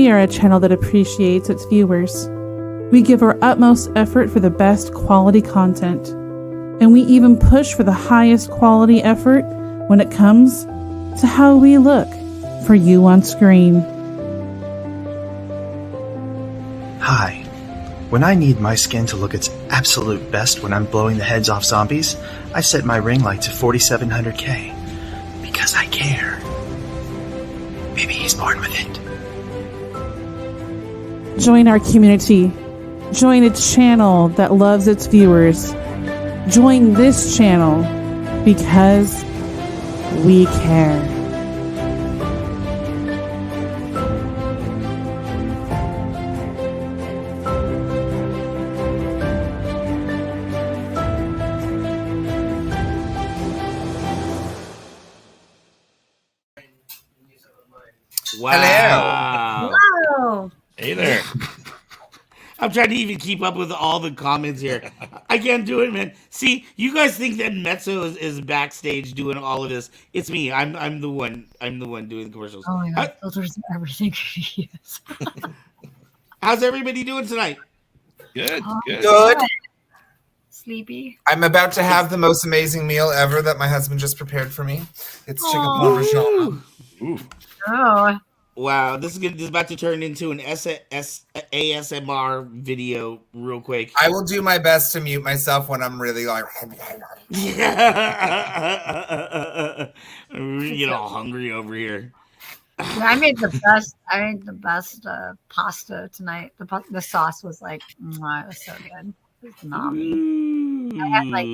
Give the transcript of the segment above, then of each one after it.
We are a channel that appreciates its viewers. We give our utmost effort for the best quality content, and we even push for the highest quality effort when it comes to how we look for you on screen. Hi. When I need my skin to look its absolute best when I'm blowing the heads off zombies, I set my ring light to 4700K. Because I care. Maybe he's born with it. Join our community. Join a channel that loves its viewers. Join this channel because we care. Wow. Hello. Hey there. I'm trying to even keep up with all the comments here. I can't do it, man. See, you guys think that Mezzo is backstage doing all of this. It's me. I'm the one. I'm the one doing the commercials. Oh my god, filters and everything she is. How's everybody doing tonight? Good. Good. Sleepy. I'm about to have the most amazing meal ever that my husband just prepared for me. It's chicken parmesan. Ooh. Oh. Wow, this is about to turn into an ASMR video real quick. I will do my best to mute myself when I'm really like. You get all hungry over here. Yeah, I made the best pasta tonight. The sauce was like, mwah, it was so good. It was phenomenal. I had like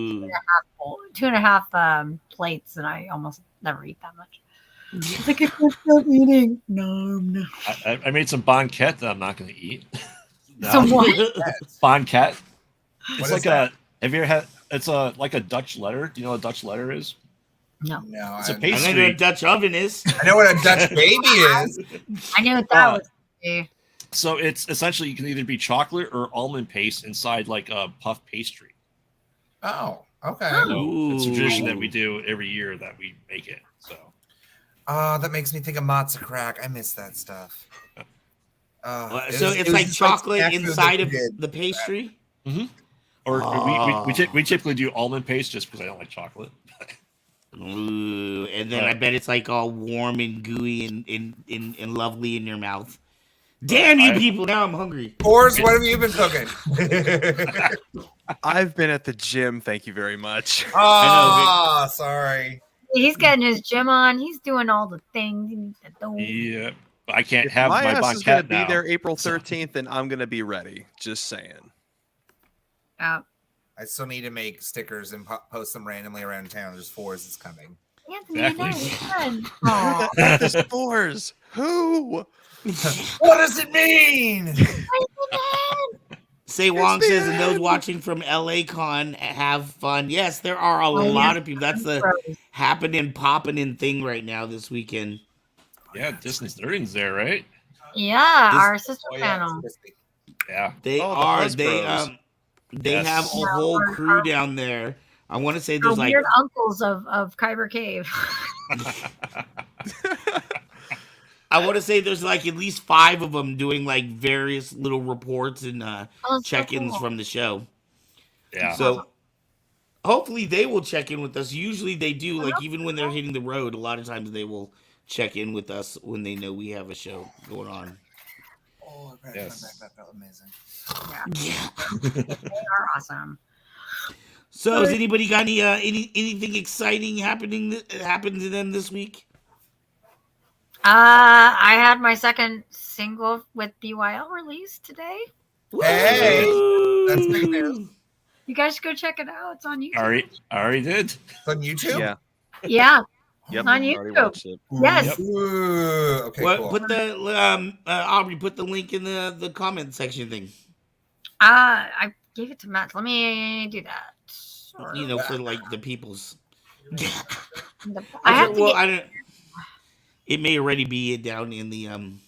two and a half plates, and I almost never eat that much. It's like I can't stop eating. No. I made some banquette that I'm not going to eat. No. Some what? Banquette. It's What like is that? Have you ever had? It's like a Dutch letter. Do you know what a Dutch letter is? No. It's a I pastry. know what a Dutch oven is. I know what a Dutch baby is. I knew what that was. So it's essentially you can either be chocolate or almond paste inside like a puff pastry. Oh, okay. So it's a tradition that we do every year that we make it. So. That makes me think of matzo crack. I miss that stuff. So it's like chocolate inside of the pastry? Mm-hmm. Or we typically do almond paste just because I don't like chocolate. Ooh, and then I bet it's like all warm and gooey and lovely in your mouth. Damn you people, now I'm hungry. Boris, what have you been cooking? I've been at the gym, thank you very much. Oh, sorry. He's getting his gym on. He's doing all the things. He needs to do. Yeah, but I can't have my my ass is going to banquette be now. there April 13th, and I'm going to be ready. Just saying. I still need to make stickers and post them randomly around town. There's fours is coming. Exactly. Who the spores? Who? What does it mean? Say Wong says, and those watching from LA Con have fun. Yes, there are a lot of people. That's the happening, popping thing right now this weekend. Yeah, Disney's Learning's there, right? Yeah, our sister channel. Yeah, they are. They have a whole crew down there. I want to say there's like weird uncles of Kyber Cave. I want to say there's like at least 5 of them doing like various little reports and check-ins from the show. Yeah. So hopefully they will check in with us. Usually they do. Like even when they're hitting the road, a lot of times they will check in with us when they know we have a show going on. Oh, yes. That felt amazing. Yeah. They are awesome. So has anybody got anything exciting happened to them this week? I had my second single with BYL released today. Hey, that's big news. You guys should go check it out. It's on YouTube. I already did. It's on YouTube? Yeah. Yeah. Yep. On YouTube. Yes. Yep. Ooh, okay, cool. Put the Aubrey, put the link in the comment section thing. I gave it to Matt. Let me do that. For like the people's. I don't. It may already be down in the And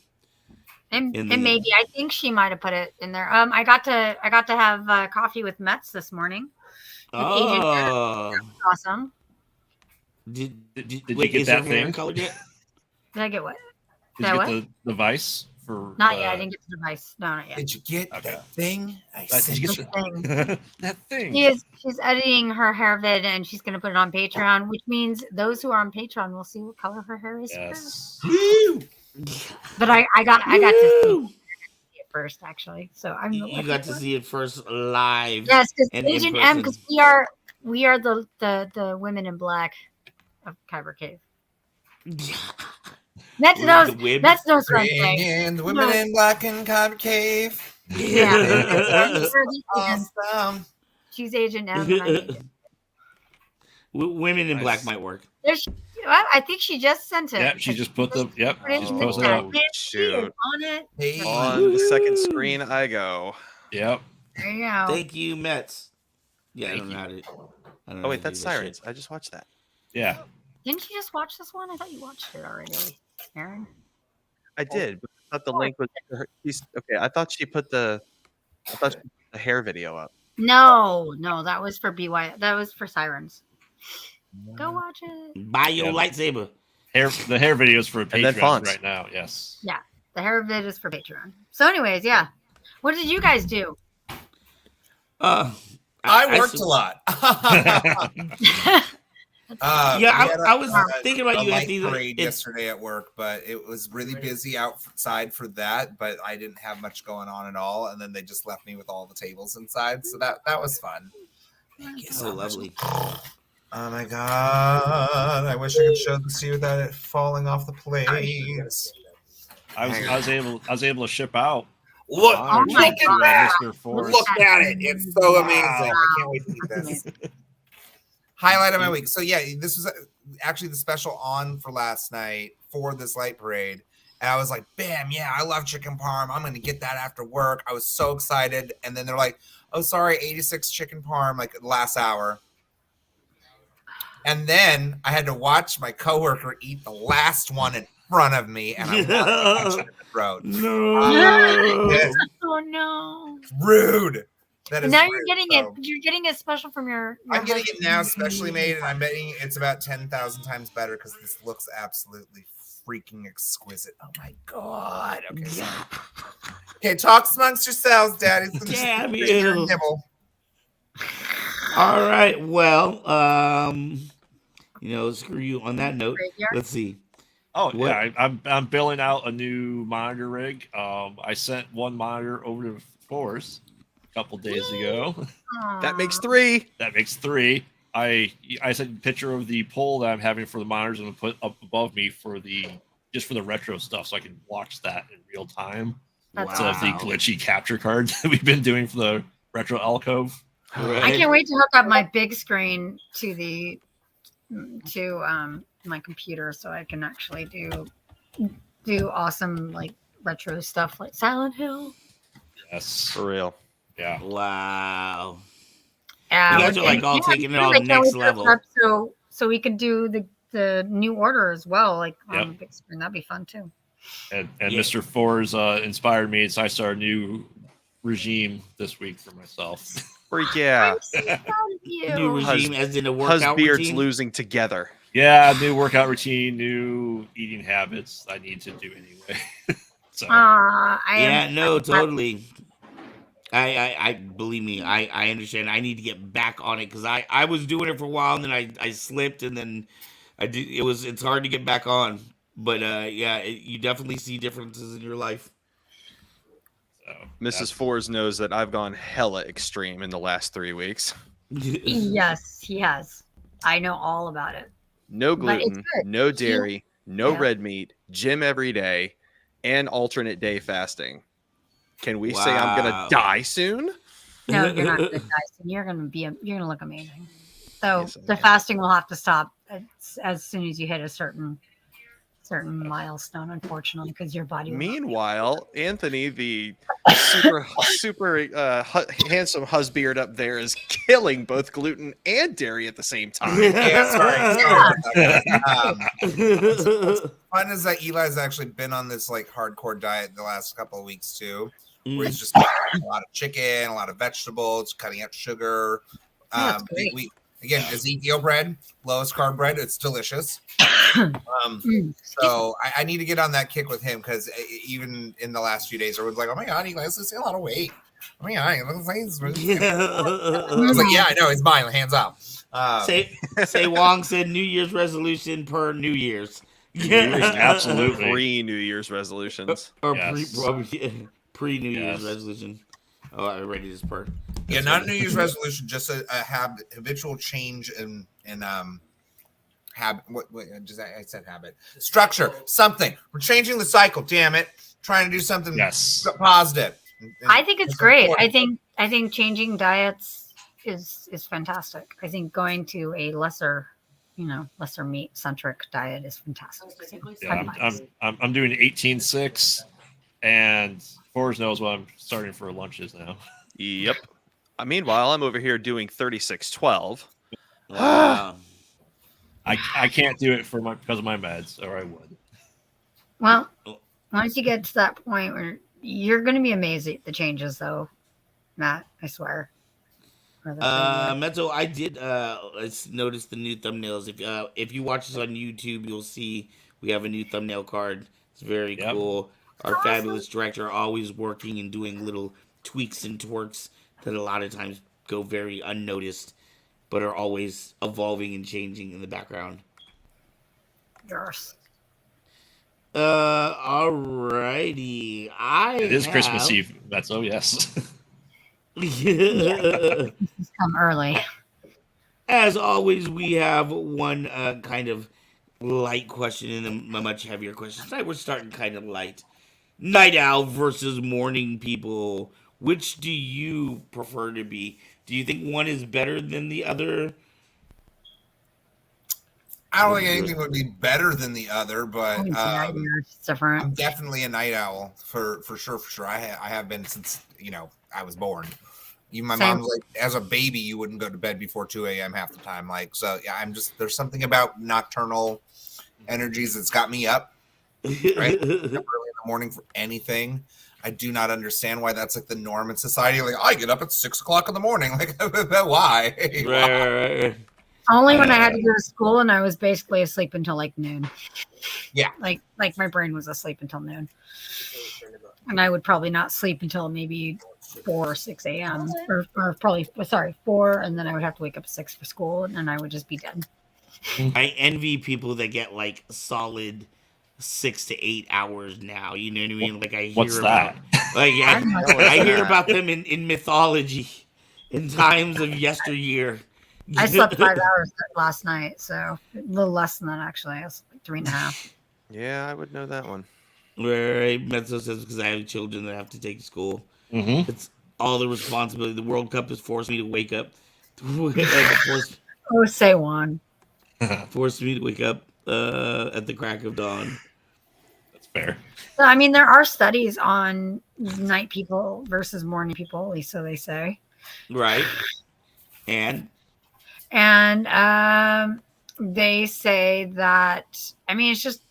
maybe I think she might have put it in there. I got to have coffee with Mets this morning. Oh, awesome! Did you get that thing? Colored yet? Did I get what? Did you get the vice For Not yet. I didn't get the device. No, not yet. Did you get Okay. that thing? Did you get Thing. that thing? She's editing her hair vid and she's going to put it on Patreon, which means those who are on Patreon will see what color her hair is first. Yes. But I got to see it first, actually. So I'm. You got to see it first live. Yes, because and in Agent M, person. because we are the women in black of Kyber Cave. That's knows what I'm saying. And the women in black in Kyber Cave. Yeah. Awesome. She's Agent M. And I'm Agent. Women in black might work. I think she just sent it. Yep, she just put the. Yep, Put it she's in the posted chat. out. I can't see it on it. Hey. On the second screen I go. Yep. There you go. Thank you, Mets. Yeah, I don't know how to. Oh wait, that's Sirens. I just watched that. Yeah. Didn't you just watch this one? I thought you watched it already, Aaron. I did, but I thought the link was. Okay, I thought she put the hair video up. No, that was for BY. That was for Sirens. Go watch it. Buy your lightsaber. The hair videos for Patreon fonts. right now. Yes. Yeah, the hair vid is for Patreon. So, anyways, yeah. What did you guys do? I worked a lot. I was thinking about you, light Anthony. Parade yesterday at work, but it was really busy outside for that. But I didn't have much going on at all, and then they just left me with all the tables inside, so that was fun. Thank you so lovely. Oh my god! I wish I could show this to you without it falling off the plates. I was able to ship out. Look! Oh my God. Mr. Forrest. Look at it! It's so amazing. I can't wait to eat this. Highlight of my week. So yeah, this was actually the special on for last night for this light parade. And I was like, bam, yeah, I love chicken parm. I'm going to get that after work. I was so excited. And then they're like, oh, sorry, 86 chicken parm, like last hour. And then I had to watch my coworker eat the last one in front of me. And I wanted to punch him in the throat. No. Oh, no. Rude. That is Now rude, you're getting so. it. You're getting it special from your I'm getting it husband. now, specially made, and I'm betting it's about 10,000 times better because this looks absolutely freaking exquisite. Oh my god! Okay, sorry. Okay, talk amongst yourselves, Daddy. Damn Just you. nibble. All right. Well, screw you. On that note, let's see. Oh What? yeah, I'm billing out a new monitor rig. I sent one monitor over to Force a couple days ago. That makes 3. That makes 3. I sent a picture of the pole that I'm having for the monitors and put up above me for the retro stuff, so I can watch that in real time. That's Instead of the glitchy capture cards that we've been doing for the retro alcove. I can't wait to hook up my big screen to my computer so I can actually do awesome like retro stuff like Silent Hill. Yes, For real. yeah. Wow. You guys are like all taking it all next level. So we could do the new order as well, like on Yep. the big screen. That'd be fun too. And Yeah. Mr. Fours inspired me, so I started a new regime this week for myself. Yeah. I'm so proud of you. New regime, as in a workout Husbeards routine. losing together. Yeah, new workout routine, new eating habits I need to do anyway. So Totally. I believe me. I understand. I need to get back on it because I was doing it for a while and then I slipped and then I did. It's hard to get back on. But you definitely see differences in your life. Mrs. Fours knows that I've gone hella extreme in the last 3 weeks. Yes, he has. I know all about it. No But it's gluten, good. no dairy, no Yeah. red meat, gym every day, and alternate day fasting. Can we say I'm Wow. gonna die soon? No, you're not gonna die soon. You're gonna look amazing. So Yes, I the can. fasting will have to stop as soon as you hit a certain milestone, unfortunately, because your body will not be- Meanwhile, Anthony, the super handsome husbeard up there, is killing both gluten and dairy at the same time. Yeah, sorry. Fun is that Eli's actually been on this like hardcore diet the last couple of weeks too, where he's just eating a lot of chicken, a lot of vegetables, cutting out sugar. Oh, that's great. Again, Ezekiel bread, lowest carb bread. It's delicious. So I need to get on that kick with him because even in the last few days, everyone's like, "Oh my god, he loses a lot of weight." Oh my god, he looks like he's I was like, "Yeah, I know, it's mine. Hands up." Say Wong said New Year's resolution per New Year's. Absolutely. Pre-New Year's resolutions. Or Yes. pre New Year's Yes. resolution. Oh, I ready this part. Yeah, not a New Year's resolution, just a habitual change in habit. What just I said habit structure something. We're changing the cycle. Damn it, trying to do something positive. I think it's great. Important. I think changing diets is fantastic. I think going to a lesser meat centric diet is fantastic. Yeah, I'm doing 18-6, and Forrest knows what I'm starting for lunches now. Yep. Meanwhile, I'm over here doing 36-12. Wow. I can't do it because of my meds, or I would. Well, once you get to that point where you're going to be amazed at the changes, though, Matt, I swear. Mezzo, I did notice the new thumbnails. If you watch this on YouTube, you'll see we have a new thumbnail card. It's very cool. Our fabulous director always working and doing little tweaks and twerks that a lot of times go very unnoticed, but are always evolving and changing in the background. Yes. Alrighty. It is Christmas Eve. That's yes. Come early. As always, we have one kind of light question and a much heavier question. Tonight we're starting kind of light. Night owl versus morning people. Which do you prefer to be? Do you think one is better than the other? I don't think anything would be better than the other, but it's different. I'm definitely a night owl for sure. I have been since I was born. Even my mom's like, as a baby, you wouldn't go to bed before 2 a.m. half the time. Like, so yeah, there's something about nocturnal energies that's got me up, right? Up early in the morning for anything. I do not understand why that's like the norm in society. Like, I get up at 6 o'clock in the morning. Like, why? Right. Only when I had to go to school and I was basically asleep until like noon. Yeah. Like my brain was asleep until noon. And I would probably not sleep until maybe 4 or 6 a.m. or probably 4, and then I would have to wake up at 6 for school, and then I would just be dead. I envy people that get like solid 6 to 8 hours now. You know what I mean? Like I hear about I hear about them in mythology in times of yesteryear. I slept 5 hours last night, so a little less than that actually. I was like 3.5. Yeah, I would know that one. Right, Mezzo says because I have children that have to take to school. Mm-hmm. It's all the responsibility. The World Cup has forced me to wake up. Say one. Forced me to wake up at the crack of dawn. That's fair. So, I mean, there are studies on night people versus morning people, at least so they say. Right. And they say that, I mean, it's just,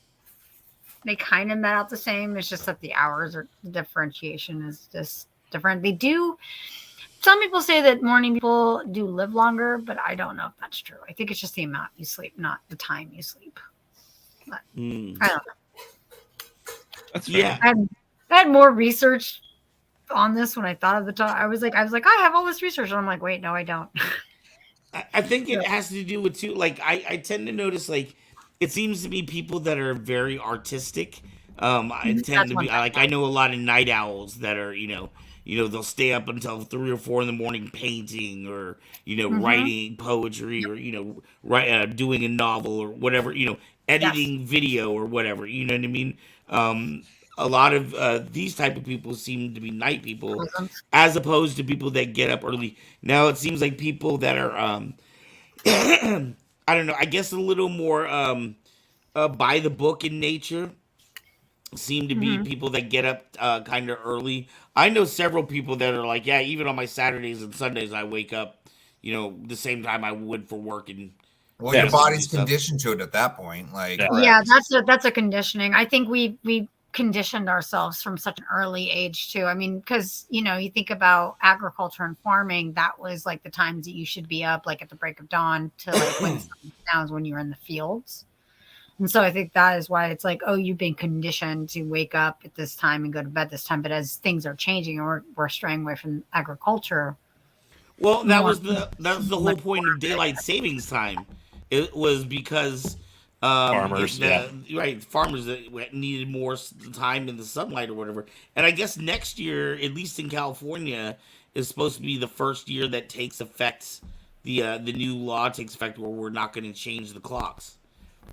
they kind of met out the same. It's just that the hours or the differentiation is just different. Some people say that morning people do live longer, but I don't know if that's true. I think it's just the amount you sleep, not the time you sleep. But I don't know. That's fair. yeah. I had more research on this when I thought of the top. I was like, I have all this research. And I'm like, wait, no, I don't. I think it has to do with too. Like I tend to notice like it seems to be people that are very artistic. I tend to be like I know a lot of night owls that are they'll stay up until 3 or 4 in the morning painting or writing poetry or doing a novel or whatever, editing video or whatever. You know what I mean? A lot of these type of people seem to be night people as opposed to people that get up early. Now it seems like people that are I don't know, I guess a little more by the book in nature seem to be people that get up kind of early. I know several people that are like, yeah, even on my Saturdays and Sundays I wake up, the same time I would for work and your body's conditioned to it at that point. Like yeah, that's a conditioning. I think we conditioned ourselves from such an early age too. I mean, because you think about agriculture and farming, that was like the times that you should be up like at the break of dawn to like when down when you're in the fields. And so I think that is why it's like, oh, you've been conditioned to wake up at this time and go to bed this time. But as things are changing and we're straying away from agriculture, Well, more that was the whole point of daylight savings time. It was because Farmers, right, farmers that needed more time in the sunlight or whatever. And I guess next year, at least in California, is supposed to be the first year that takes effect. The new law takes effect where we're not going to change the clocks.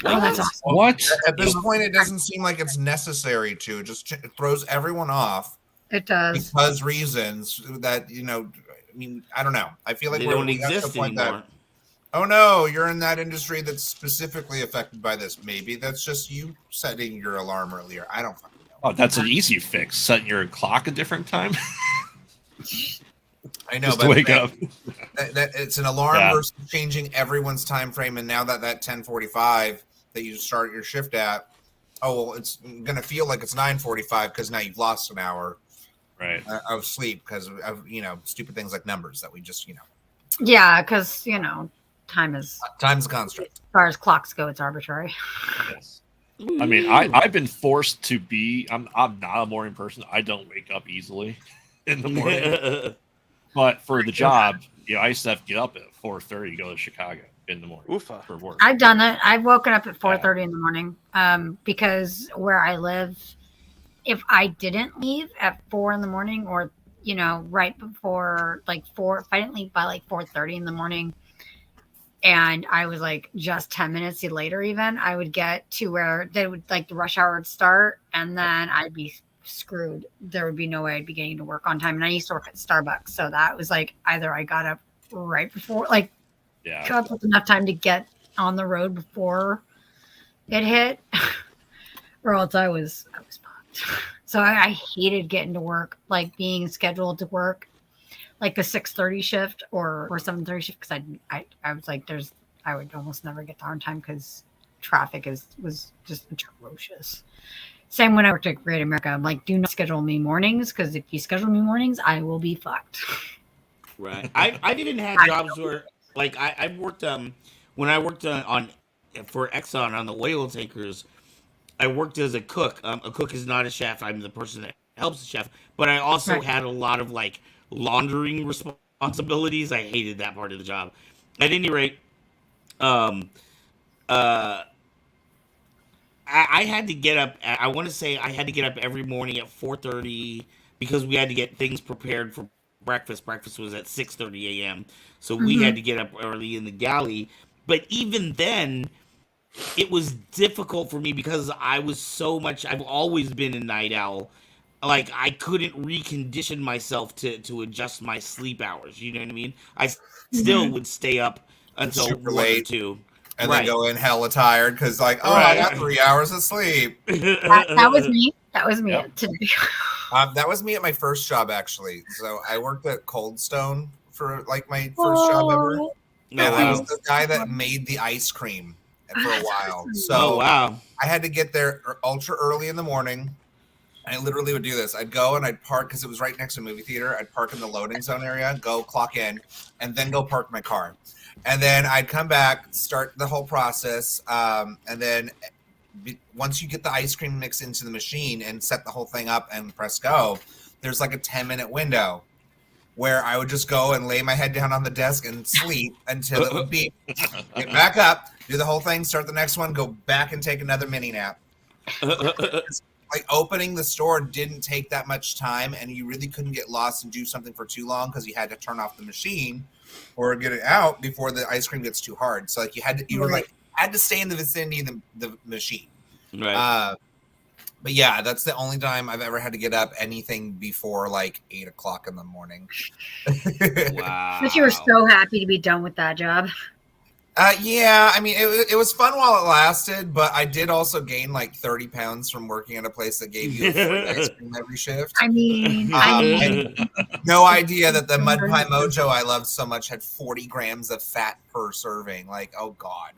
oh, that's awesome. What? At this point, it doesn't seem like it's necessary to. It throws everyone off It does. because reasons that I mean, I don't know. I feel like They we don't got to the exist point anymore. oh no, you're in that industry that's specifically affected by this. Maybe that's just you setting your alarm earlier. I don't fucking know. Oh, that's an easy fix. Setting your clock a different time. I know, Just but to wake up. That it's an alarm Yeah. versus changing everyone's time frame. And now that 10:45 that you start your shift at, oh well, it's gonna feel like it's 9:45 because now you've lost an hour Right. of sleep because of stupid things like numbers that we just Yeah, because time's a construct. as far as clocks go, it's arbitrary. Yes. I mean, I've been forced to be. I'm not a morning person. I don't wake up easily in the morning. But for the job, I used to have to get up at 4:30 to go to Chicago in the morning Oofa. for work. I've done it. I've woken up at 4:30 in the morning because where I live, if I didn't leave at 4 in the morning or, right before like 4, if I didn't leave by like 4:30 in the morning and I was like just 10 minutes later, even, I would get to where they would like the rush hour would start and then I'd be screwed. There would be no way I'd be getting to work on time. And I used to work at Starbucks. So that was like either I got up right before, like, Yeah. got up with enough time to get on the road before it hit, or else I was fucked. So I hated getting to work, like being scheduled to work like the 6:30 shift or 7:30 shift because I was like I would almost never get there on time because traffic was just atrocious. Same when I worked at Great America. I'm like, do not schedule me mornings because if you schedule me mornings, I will be fucked. Right. I've even had jobs where, like, I've worked when I worked on for Exxon on the oil tankers. I worked as a cook. A cook is not a chef. I'm the person that helps the chef. But I also Right. had a lot of like laundering responsibilities. I hated that part of the job. At any rate, I had to get up. I want to say I had to get up every morning at 4:30 because we had to get things prepared for breakfast. Breakfast was at 6:30 a.m. So we had to get up early in the galley. But even then, it was difficult for me because I was so much. I've always been a night owl. Like I couldn't recondition myself to adjust my sleep hours. You know what I mean? I still would stay up until Super 1 or late. 2. And Right. then go in hella tired because I got 3 hours of sleep. That was me. That was me Yep. today. That was me at my first job actually. So I worked at Cold Stone for like my first job ever. Oh, And I wow. was the guy that made the ice cream for a while. So Oh wow. I had to get there ultra early in the morning. I literally would do this. I'd go and I'd park because it was right next to a movie theater. I'd park in the loading zone area, go clock in, and then go park my car. And then I'd come back, start the whole process. And then once you get the ice cream mix into the machine and set the whole thing up and press go, there's like a 10-minute window where I would just go and lay my head down on the desk and sleep until it would beep. Get back up, do the whole thing, start the next one, go back and take another mini nap. Like opening the store didn't take that much time, and you really couldn't get lost and do something for too long because you had to turn off the machine or get it out before the ice cream gets too hard. So like you were like had to stay in the vicinity of the machine. Right. But yeah, that's the only time I've ever had to get up anything before like 8 o'clock in the morning. Wow. but you were so happy to be done with that job. Yeah, I mean, it was fun while it lasted, but I did also gain like 30 pounds from working at a place that gave you free ice cream every shift. I mean, No idea that the Mud Pie Mojo I loved so much had 40 grams of fat per serving. Like, oh God.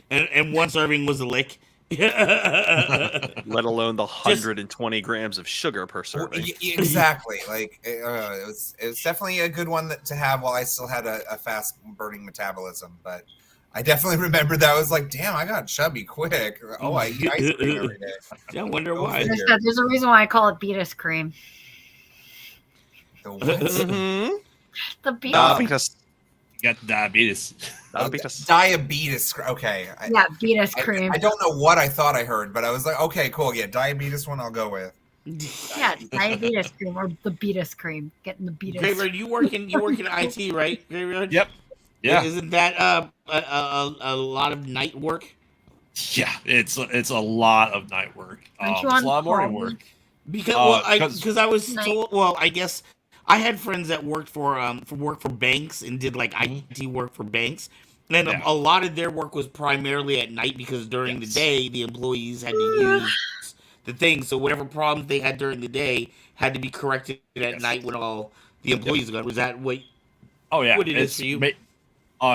And one serving was a lick. Let alone the 120 grams of sugar per serving. Exactly. Like it was definitely a good one to have while I still had a fast burning metabolism. But I definitely remember that. I was like, damn, I got chubby quick. Oh, I eat ice cream every day. Yeah, I wonder Go why. figure. There's a reason why I call it beatus cream. The what? Mm-hmm. The beatus. Diabetes. You got diabetes. Diabetes. Diabetes. Okay. Yeah, beatus cream. I don't know what I thought I heard, but I was like, okay, cool. Yeah, diabetes one I'll go with. Yeah, diabetes cream or the beatus cream. Getting the beatus. Graveyard, you work in IT, right? Graveyard. Yep. Yeah. Isn't that a lot of night work? Yeah. It's a lot of night work. Aren't you It's on a lot of morning call? work. Because I was told. Well, I guess I had friends that worked for banks and did like IT work for banks, and Yeah. a lot of their work was primarily at night because during the day the employees had to use the thing. So whatever problems they had during the day had to be corrected at night when all the employees got. Was that what? Oh yeah. What it is for you?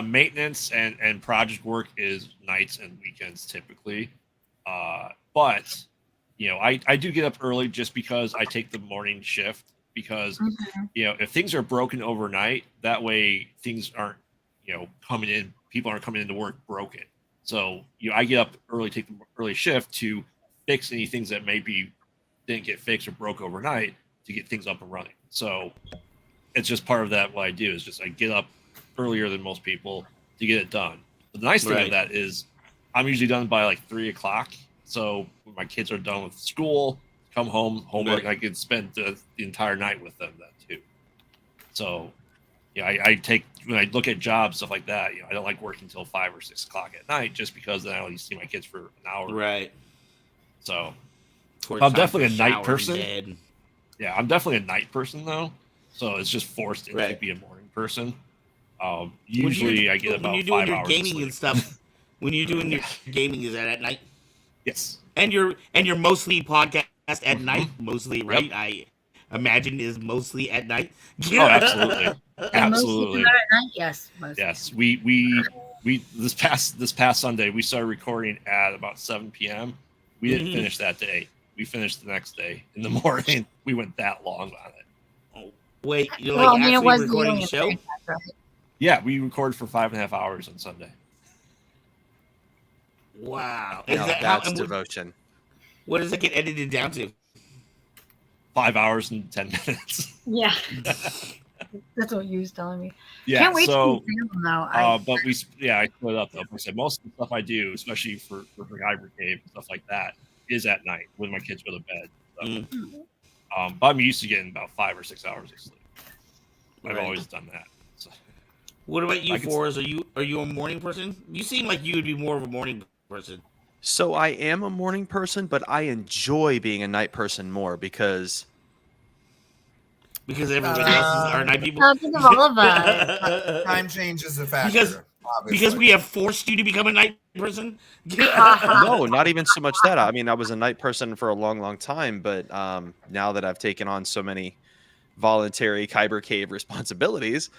Maintenance and project work is nights and weekends typically. But I do get up early just because I take the morning shift because if things are broken overnight, that way things aren't coming in. People aren't coming into work broken. So I get up early, take the early shift to fix any things that maybe didn't get fixed or broke overnight to get things up and running. So it's just part of that. What I do is just I get up earlier than most people to get it done. But the nice thing of that is I'm usually done by like 3:00. So when my kids are done with school, come home, homework, I can spend the entire night with them then too. So I take when I look at jobs, stuff like that, I don't like working until 5 or 6 o'clock at night just because then I only see my kids for an hour. Right. So I'm definitely a night person. Dead. Yeah, I'm definitely a night person though. So it's just forced to be a morning person. Usually I get about 5 hours. When you're doing your gaming and stuff, when you're doing your gaming, is that at night? Yes. And you're mostly podcast at night, mostly, right? Yep. I imagine is mostly at night. Oh, absolutely, absolutely. At night, yes. Mostly. Yes, we this past Sunday we started recording at about 7 p.m. We didn't finish that day. We finished the next day in the morning. We went that long on it. Oh, wait, you're actually recording the show? Right? Yeah, we recorded for 5.5 hours on Sunday. Wow. That's devotion. What does it get edited down to? 5 hours and 10 minutes. Yeah. That's what you was telling me. Yeah, can't wait to see them though. But I split up though. Like I said, most of the stuff I do, especially for Kyber Cave and stuff like that, is at night when my kids go to bed. So. But I'm used to getting about 5 or 6 hours of sleep. I've always done that. So. What about you, Forrest? Are you a morning person? You seem like you would be more of a morning person. So I am a morning person, but I enjoy being a night person more because everybody else are night people. Because all of us. Time change is a factor. Because we have forced you to become a night person. No, not even so much that. I mean, I was a night person for a long, long time, but now that I've taken on so many voluntary Kyber Cave responsibilities,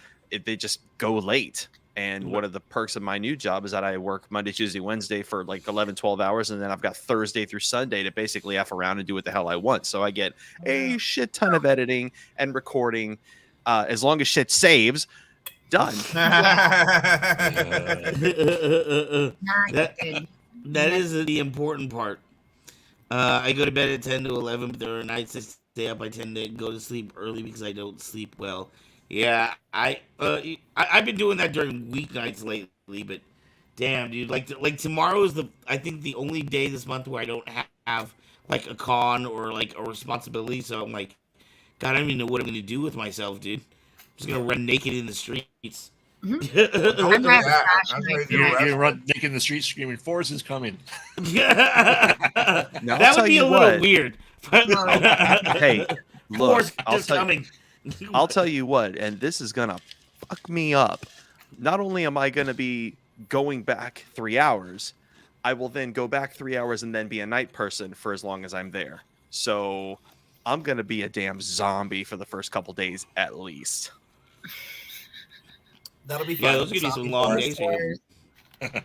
they just go late. And one of the perks of my new job is that I work Monday, Tuesday, Wednesday for like 11, 12 hours. And then I've got Thursday through Sunday to basically F around and do what the hell I want. So I get a shit ton of editing and recording. As long as shit saves, done. That is the important part. I go to bed at 10 to 11, but there are nights I stay up. I tend to go to sleep early because I don't sleep well. Yeah, I've been doing that during weeknights lately, but damn, dude, like tomorrow is I think the only day this month where I don't have like a con or like a responsibility. So I'm like, God, I don't even know what I'm gonna do with myself, dude. I'm just gonna run naked in the streets. You run naked in the streets screaming, "Forrest is coming." That would be a little weird. Hey, look, coming. I'll tell you what, and this is gonna fuck me up. Not only am I gonna be going back 3 hours, I will then go back 3 hours and then be a night person for as long as I'm there. So I'm gonna be a damn zombie for the first couple days at least. That'll be fun. Yeah, those are gonna be some long days for you. Are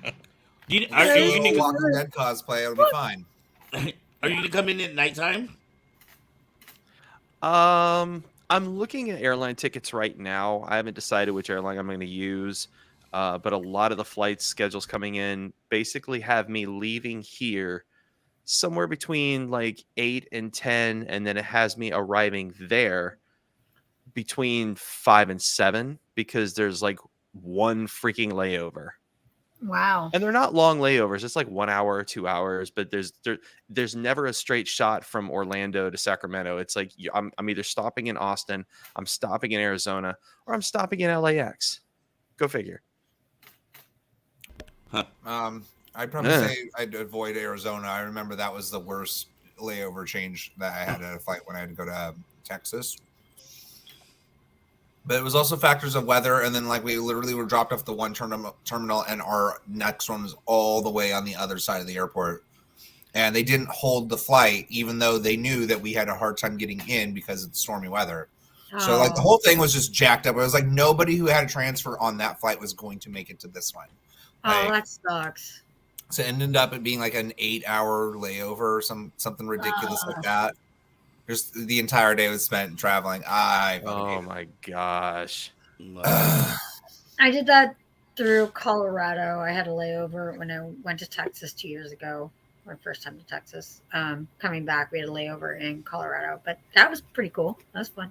you gonna Walking Dead cosplay? It'll be fine. Are you gonna come in at nighttime? I'm looking at airline tickets right now. I haven't decided which airline I'm going to use. But a lot of the flight schedules coming in basically have me leaving here somewhere between like 8 and 10, and then it has me arriving there between 5 and 7 because there's like one freaking layover. Wow. And they're not long layovers. It's like 1 hour or 2 hours, but there's never a straight shot from Orlando to Sacramento. It's like I'm either stopping in Austin, I'm stopping in Arizona, or I'm stopping in LAX. Go figure. I'd probably say I'd avoid Arizona. I remember that was the worst layover change that I had at a flight when I had to go to Texas. But it was also factors of weather, and then like we literally were dropped off the one terminal, and our next one was all the way on the other side of the airport, and they didn't hold the flight, even though they knew that we had a hard time getting in because of the stormy weather. So like the whole thing was just jacked up. It was like nobody who had a transfer on that flight was going to make it to this one. Oh, that sucks. So it ended up being like an 8-hour layover or something ridiculous like that. Just the entire day was spent traveling. Oh my gosh. I did that through Colorado. I had a layover when I went to Texas 2 years ago. My first time to Texas. Coming back, we had a layover in Colorado, but that was pretty cool. That was fun.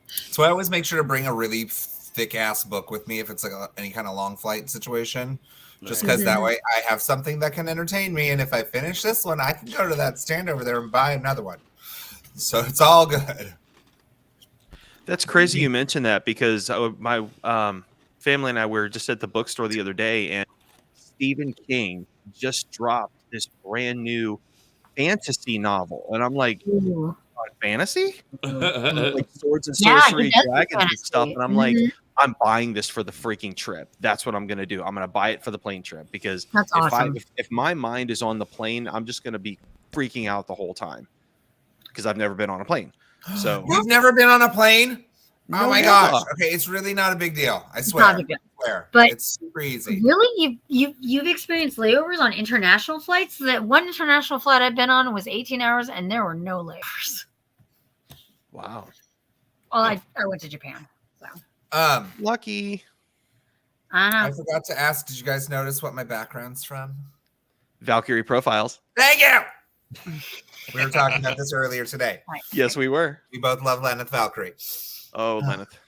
So I always make sure to bring a really thick ass book with me if it's like any kind of long flight situation. Just because that way I have something that can entertain me. And if I finish this one, I can go to that stand over there and buy another one. So it's all good. That's crazy you mentioned that because my family and I were just at the bookstore the other day, and Stephen King just dropped this brand new fantasy novel. And I'm like, fantasy? Like swords and sorcery, dragons and stuff. And I'm like, I'm buying this for the freaking trip. That's what I'm going to do. I'm going to buy it for the plane trip because if my mind is on the plane, I'm just going to be freaking out the whole time because I've never been on a plane. So you've never been on a plane? Oh my gosh. Okay, it's really not a big deal. I swear. But it's super easy. Really? You've experienced layovers on international flights? That one international flight I've been on was 18 hours and there were no layovers. Wow. Well, I went to Japan. So lucky. I forgot to ask, did you guys notice what my background's from? Valkyrie Profiles. Thank you. We were talking about this earlier today. Yes, we were. We both love Lenneth Valkyrie. Oh, Lenneth.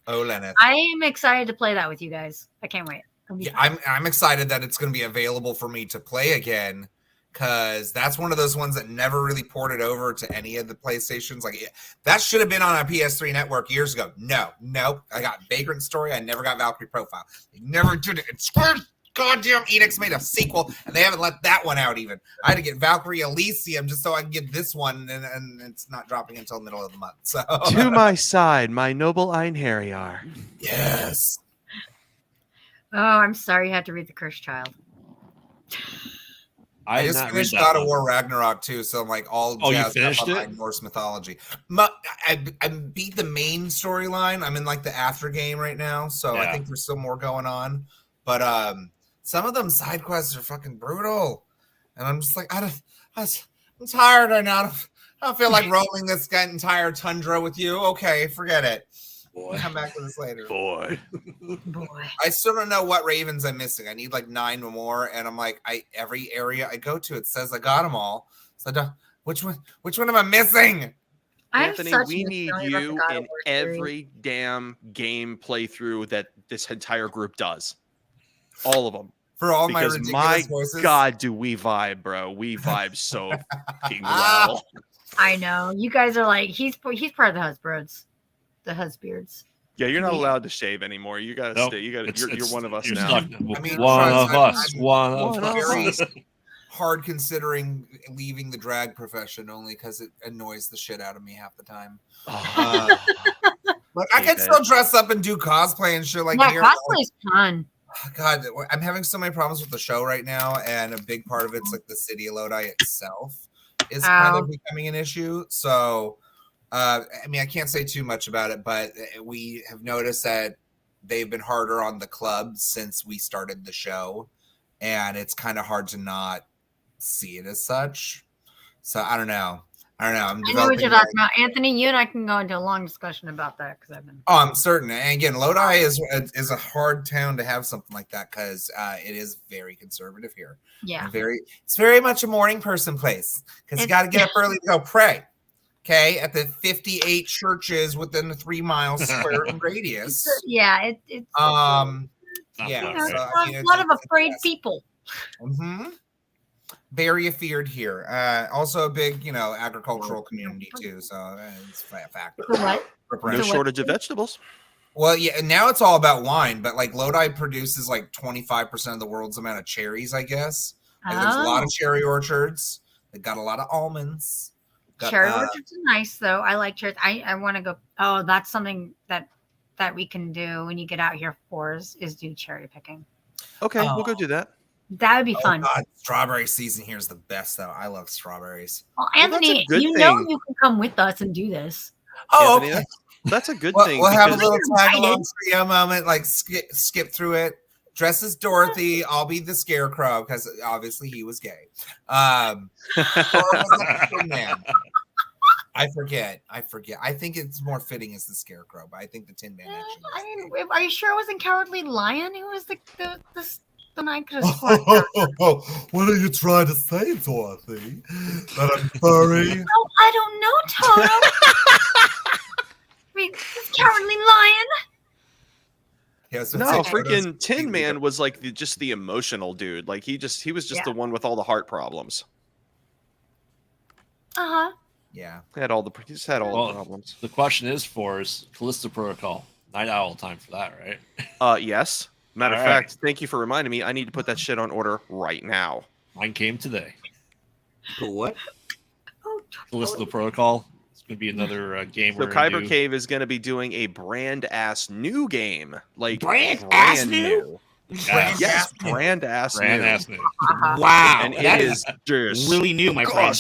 Oh, Lenneth. I am excited to play that with you guys. I can't wait. Yeah, I'm excited that it's going to be available for me to play again because that's one of those ones that never really ported over to any of the PlayStations. Like that should have been on a PS3 network years ago. No. I got Vagrant Story. I never got Valkyrie Profile. They never did it. And Square goddamn Enix made a sequel, and they haven't let that one out even. I had to get Valkyrie Elysium just so I can get this one, and it's not dropping until the middle of the month. So to my side, my noble Einherjar. Yes. Oh, I'm sorry you had to read The Cursed Child. I just finished God of War Ragnarok too, so I'm like all jazzed up on like Norse mythology. I beat the main storyline. I'm in like the after game right now, so I think there's still more going on. But some of them side quests are fucking brutal, and I'm just like, I'm tired right now. I don't feel like rolling this entire tundra with you. Okay, forget it. Boy. We'll come back to this later. Boy. I still don't know what ravens I'm missing. I need like 9 more, and I'm like, every area I go to, it says I got them all. So which one am I missing? Anthony, we need you in every damn game playthrough that this entire group does. All of them. For all my ridiculous voices. God, do we vibe, bro? We vibe so fucking well. I know. You guys are like, he's part of the Husbroads. The Husbeards. Yeah, you're not allowed to shave anymore. You gotta stay. You're one of us now. I mean, one of us. Hard considering leaving the drag profession only because it annoys the shit out of me half the time. But I can still dress up and do cosplay and shit like cosplay's fun. God, I'm having so many problems with the show right now, and a big part of it's like the city of Lodi itself is kind of becoming an issue. So, I mean, I can't say too much about it, but we have noticed that they've been harder on the club since we started the show, and it's kind of hard to not see it as such. So I don't know. I don't know. I'm I know what developing. you're talking about, Anthony. You and I can go into a long discussion about that because I've been. Oh, I'm certain. And again, Lodi is a hard town to have something like that because it is very conservative here. Yeah. And it's very much a morning person place because you got to get up early to go pray. Okay, at the 58 churches within the 3 mile square radius. It's yeah, yeah. There's So, a lot of afraid people. Mm-hmm. Very feared here. Also a big, agricultural community too. So it's a factor. What? No shortage of vegetables. Well, yeah, and now it's all about wine, but like Lodi produces like 25% of the world's amount of cherries, I guess. Like, there's a lot of cherry orchards. They got a lot of almonds. Cherry orchards are nice though. I like cherries. I want to go. Oh, that's something that we can do when you get out here for is do cherry picking. Okay, we'll go do that. That would be fun. God, strawberry season here is the best though. I love strawberries. Well, Anthony, you know you can come with us and do this. Oh, Anthony, okay. That's a good thing. We'll have a little tag along trio moment, like skip through it. Dress as Dorothy. I'll be the Scarecrow because obviously he was gay. Or was it Tin Man? I forget. I think it's more fitting as the Scarecrow, but I think the Tin Man actually. Are you sure it wasn't Cowardly Lion who was the night? What are you trying to say, Dorothy? That I'm furry? Oh, I don't know, Toto. I mean, it's Cowardly Lion. Yeah, so no, freaking Tin Man was like just the emotional dude. Like he was just the one with all the heart problems. Yeah, he had all the problems. The question is for us, Callisto Protocol, Night Owl time for that, right? Yes. Matter of fact, thank you for reminding me. I need to put that shit on order right now. Mine came today. What? Callisto Protocol. It's going to be another game. So Kyber Cave is going to be doing a brand ass new game, like brand ass new. Yes, brand ass new. Wow, and it is just really new, my friend.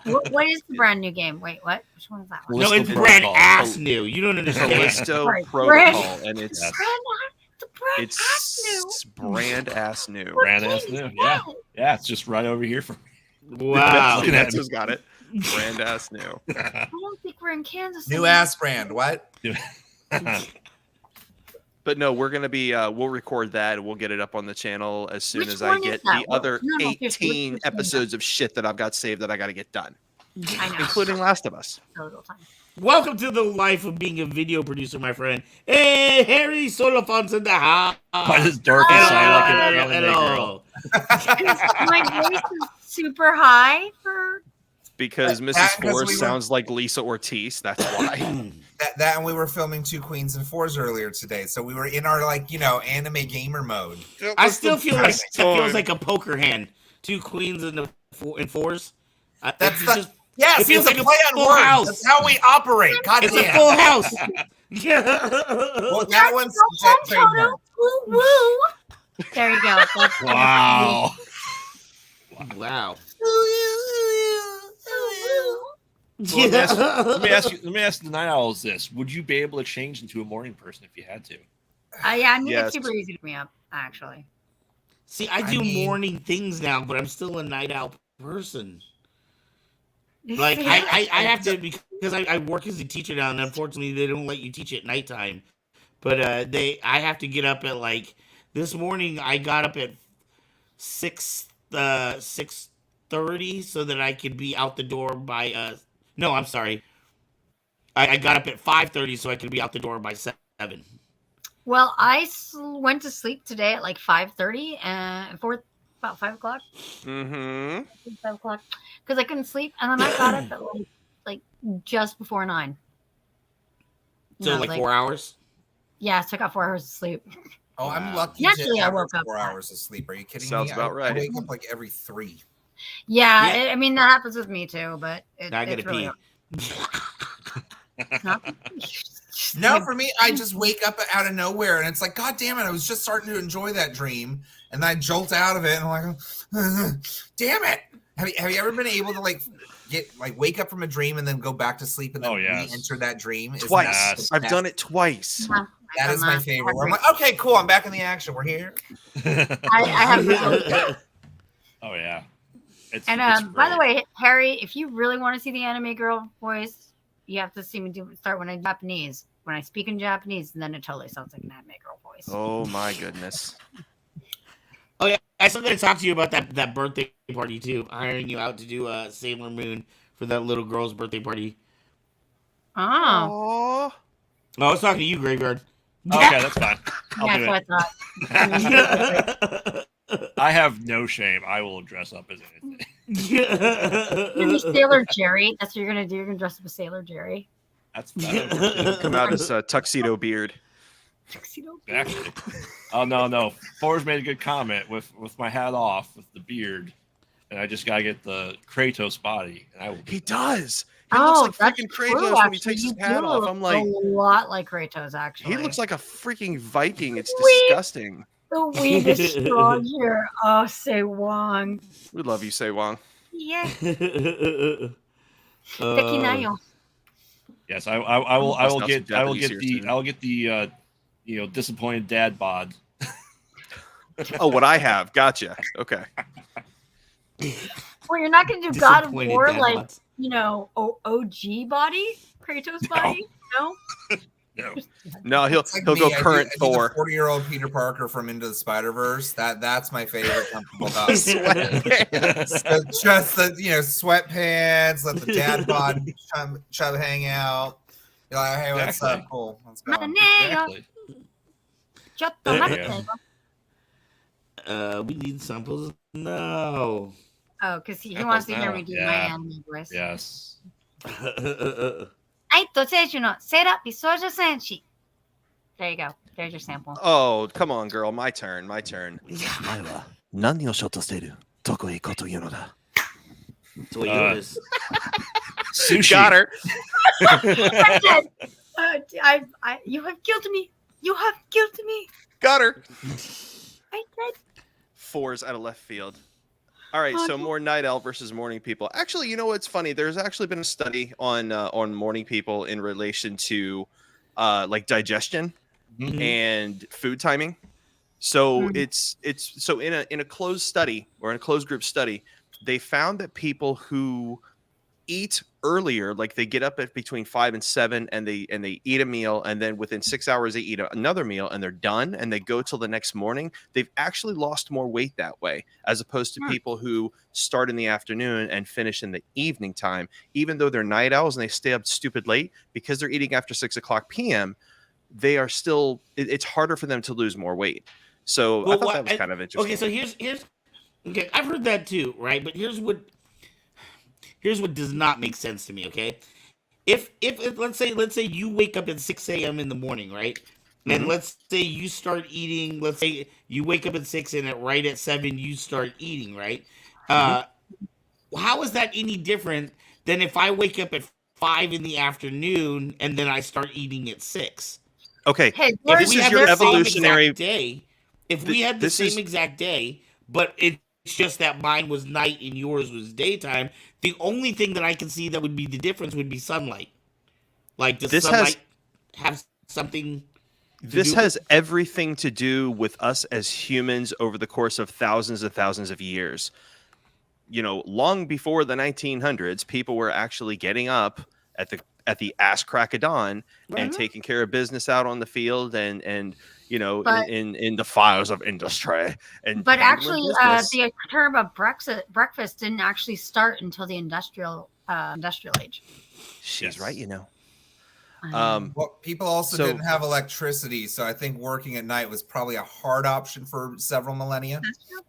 What is the brand new game? Wait, what? Which one is that one? No, it's brand ass new. You don't understand. Callisto Protocol, and it's brand ass new. Brand ass new. Yeah, it's just right over here for me. Wow, that's just got it. Brand ass new. I don't think we're in Kansas. New ass brand. What? But no, we're gonna be. We'll record that and we'll get it up on the channel as soon as I get the other 18 episodes of shit that I've got saved that I got to get done, including Last of Us. Welcome to the life of being a video producer, my friend. Hey, Harry Solofon's in the house. Why does Dorothy sound like an anime girl? My voice is super high for. Because Mrs. Forrest sounds like Lisa Ortiz. That's why. that and we were filming 2 Queens and Fours earlier today, so we were in our anime gamer mode. I still feel like it feels like a poker hand. 2 Queens and Fours. That's just. Yes, it feels like a play on words. House. That's how we operate. God it's damn. a full house. Yeah. Well, that one's Woo woo. There you go. Wow. Wow. Well, let me ask the Night Owls this: would you be able to change into a morning person if you had to? Yeah, I mean it's super easy to me up, actually. See, I do morning things now, but I'm still a night owl person. Like I have to because I work as a teacher now, and unfortunately they don't let you teach at nighttime. But I have to get up at this morning. I got up at 6:30 so that I could be out the door by No, I'm sorry. I got up at 5:30 so I could be out the door by 7. Well, I went to sleep today at 5:30 and about 5 o'clock. 5 o'clock because I couldn't sleep, and then I got up at like just before 9. So 4 hours. Yeah, so I got 4 hours of sleep. Oh, I'm lucky. Naturally, I woke up 4 hours of sleep. Are you kidding me? Sounds about right. I wake up every 3. Yeah, I mean that happens with me too, but I gotta pee. No, for me, I just wake up out of nowhere, and it's like, God damn it! I was just starting to enjoy that dream, and then I jolt out of it, and I'm like, damn it! Have you ever been able to wake up from a dream and then go back to sleep and then re-enter that dream? Twice. I've done it twice. Yeah, that is my favorite. Where I'm like, okay, cool, I'm back in the action. We're here. I have. Oh yeah. It's And by the way, Harry, if you really want to see the anime girl voice, you have to see me start when I'm Japanese. When I speak in Japanese, and then it totally sounds like an anime girl voice. Oh my goodness. Oh yeah, I still gotta talk to you about that birthday party too. Hiring you out to do a Sailor Moon for that little girl's birthday party. Oh, Aww. Oh, I was talking to you, Graveyard. Okay, that's fine. I'll that's do what it. I thought. I have no shame. I will dress up as anything. You're gonna be Sailor Jerry. That's what you're gonna do. You're gonna dress up as Sailor Jerry. That's better. Come out as a tuxedo beard. Exactly. Oh no. Forrest made a good comment with my hat off, with the beard, and I just gotta get the Kratos body, and I will. He does. He looks like freaking true, Kratos when he takes his hat off. I'm like, a lot like Kratos, actually. he looks like a freaking Viking. It's Wee. disgusting. The weebest strong here. Oh, say Wong. We love you, Say Wong. Yeah. Tekinayo. Yes, I will Busting out get some Japanese here soon. the disappointed dad bod. Oh, what I have. Gotcha. Okay. Well, you're not going to do God of Disappointed War dad like, bods. OG body? Kratos body? No? No. No, he'll It's like he'll go me. current I do Thor. the 40-year-old Peter Parker from Into the Spider-Verse. That's my favorite comfortable costume. Just the sweatpants, let the dad bod chub hang out. You're like, hey, what's Exactly. up? Cool. Let's go. Exactly. Yeah. We need samples now. Oh, because he wants to hear me do my Yeah. anime voice. Yes. はい、と選手のセラ美少女戦士。There you go. There's your sample. Oh, come on, girl. My turn. My turn. 前は何をしようとしているどこへ行こうというのだ Toyotas. Sushi. Got her. I said, you have killed me. You have killed me. Got her. I said, 4's out of left field. All right, so more night owl versus morning people. Actually, you know what's funny? There's actually been a study on morning people in relation to like digestion and food timing. So it's so in a closed study or in a closed group study, they found that people who eat earlier, like they get up at between 5 and 7 and they eat a meal, and then within 6 hours they eat another meal and they're done and they go till the next morning, they've actually lost more weight that way, as opposed to people who start in the afternoon and finish in the evening time. Even though they're night owls and they stay up stupid late, because they're eating after 6 o'clock p.m., they are still, it's harder for them to lose more weight. So I thought that was kind of interesting. Okay, so here's okay. I've heard that too, right? But here's what does not make sense to me. Okay, if let's say you wake up at 6 a.m. in the morning, right? And let's say you start eating. Let's say you wake up at 6 and right at 7 you start eating, right? How is that any different than if I wake up at 5 in the afternoon and then I start eating at 6? Okay, hey, this is your evolutionary day. If we had the same exact day, but it's just that mine was night and yours was daytime, the only thing that I can see that would be the difference would be sunlight. Like, does sunlight have something? This has everything to do with us as humans over the course of thousands and thousands of years. You know, long before the 1900s, people were actually getting up at the ass crack of dawn and taking care of business out on the field and you know, in the files of industry. But actually, the term of breakfast didn't actually start until the industrial age. She's right, you know. Well, people also didn't have electricity, so I think working at night was probably a hard option for several millennia. That's true.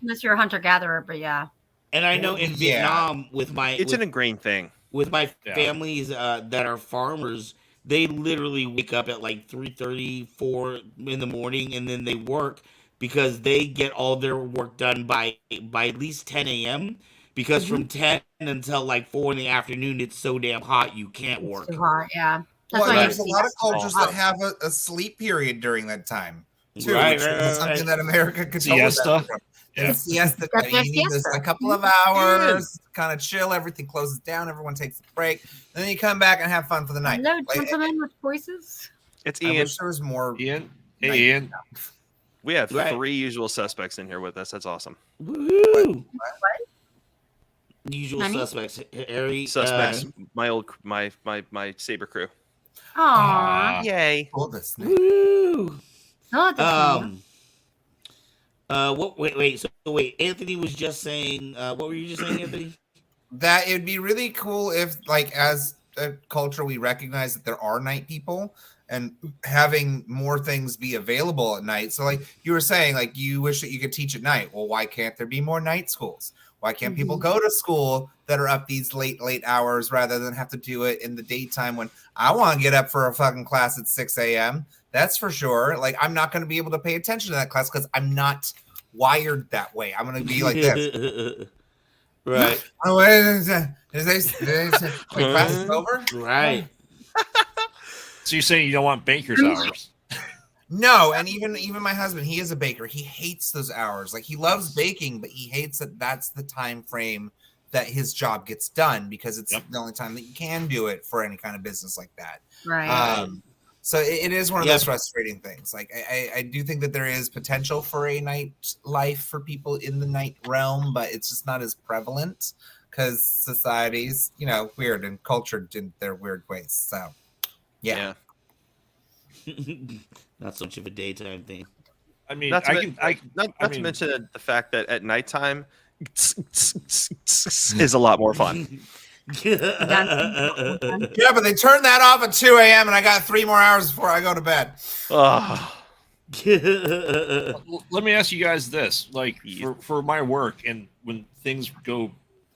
Unless you're a hunter-gatherer, but yeah. And I know in Vietnam, it's an ingrained thing. With my families that are farmers, they literally wake up at like 3:30, 4 in the morning, and then they work because they get all their work done by at least 10 a.m. Because from 10 until like 4 in the afternoon, it's so damn hot you can't work. It's too hot, yeah. Well, there's a lot of cultures that have a sleep period during that time too, which is something that America could totally benefit from. Siesta. You need this a couple of hours, kind of chill. Everything closes down. Everyone takes a break. Then you come back and have fun for the night. Hello, gentlemen with voices. It's I Ian. wish there was more. Ian. Hey, Ian. We have Right. 3 usual suspects in here with us. That's awesome. Woo! What? Usual Honey? suspects. Harry. Suspects, my Saber crew. Aw. Yay. Hold this. Woo! No, that's Um. What? Wait. So wait. Anthony was just saying. What were you just saying, Anthony? That it'd be really cool if, like, as a culture, we recognize that there are night people and having more things be available at night. So, like you were saying, like you wish that you could teach at night. Well, why can't there be more night schools? Why can't people go to school that are up these late hours rather than have to do it in the daytime when I want to get up for a fucking class at 6 a.m.? That's for sure. Like, I'm not going to be able to pay attention to that class because I'm not wired that way. I'm going to be like this. Right. Oh, what is that? My class is over? Right. So you're saying you don't want baker's hours? No, and even my husband, he is a baker. He hates those hours. Like, he loves baking, but he hates that that's the time frame that his job gets done because it's the only time that you can do it for any kind of business like that. Right. So it is one of those frustrating things. Like, I do think that there is potential for a night life for people in the night realm, but it's just not as prevalent because society's, weird and cultured in their weird ways. So, yeah. Not so much of a daytime thing. I mean, not to mention the fact that at nighttime is a lot more fun. Yeah, but they turned that off at 2 a.m. and I got 3 more hours before I go to bed. Let me ask you guys this: like, for my work, and when things go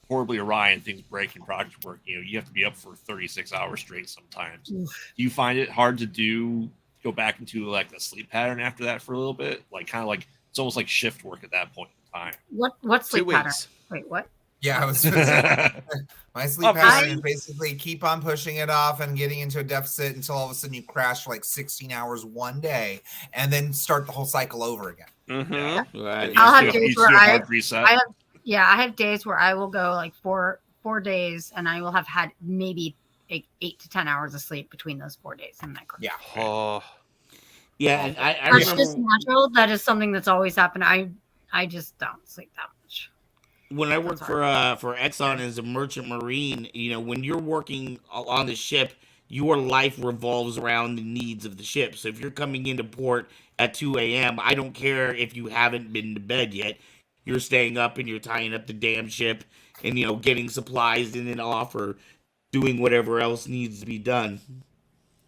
horribly awry and things break in project work, you have to be up for 36 hours straight sometimes. Do you find it hard to go back into like a sleep pattern after that for a little bit? Like, kind of like it's almost like shift work at that point in time. What sleep 2 pattern? weeks. Wait, what? Yeah, I was my sleep pattern is basically keep on pushing it off and getting into a deficit until all of a sudden you crash for like 16 hours one day and then start the whole cycle over again. Mm-hmm. Right. I'll have days where I have days where I will go like four days and I will have had maybe 8 to 10 hours of sleep between those 4 days in that group. Yeah. Yeah, and I That's remember just natural. That is something that's always happened. I just don't sleep that much. when I worked for Exxon as a merchant marine, when you're working on the ship, your life revolves around the needs of the ship. So if you're coming into port at 2 a.m., I don't care if you haven't been to bed yet. You're staying up and you're tying up the damn ship and, getting supplies in and off or doing whatever else needs to be done.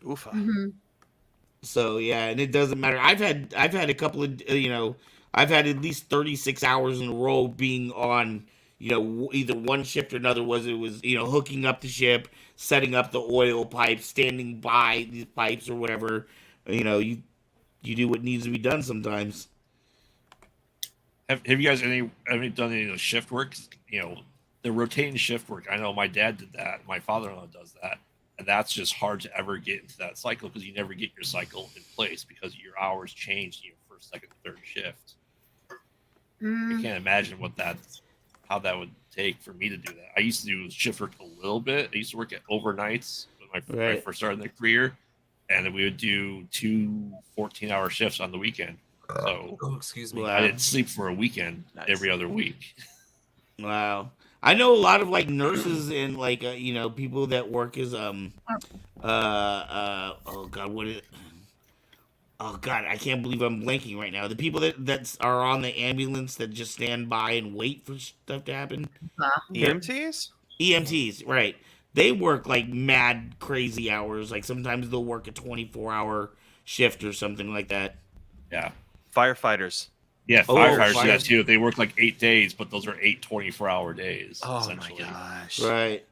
Oofa. Mm-hmm. So yeah, and it doesn't matter. I've had a couple of I've had at least 36 hours in a row being on either one shift or another. Was hooking up the ship, setting up the oil pipes, standing by these pipes or whatever. You do what needs to be done sometimes. Have you guys done any shift work? The rotating shift work. I know my dad did that. My father-in-law does that. And that's just hard to ever get into that cycle because you never get your cycle in place because your hours change in your first, second, third shift. I can't imagine how that would take for me to do that. I used to do shift work a little bit. I used to work at overnights when I first started my career, and then we would do 2 14-hour shifts on the weekend. So excuse me. I didn't sleep for a weekend every other week. Wow. I know a lot of like nurses and like people that work as oh god, I can't believe I'm blanking right now. The people that are on the ambulance that just stand by and wait for stuff to happen. EMTs? EMTs, right. They work like mad crazy hours. Like sometimes they'll work a 24-hour shift or something like that. Yeah. Firefighters. Yeah, firefighters do that too. They work like 8 days, but those are 8 24-hour days. Oh my gosh. Right.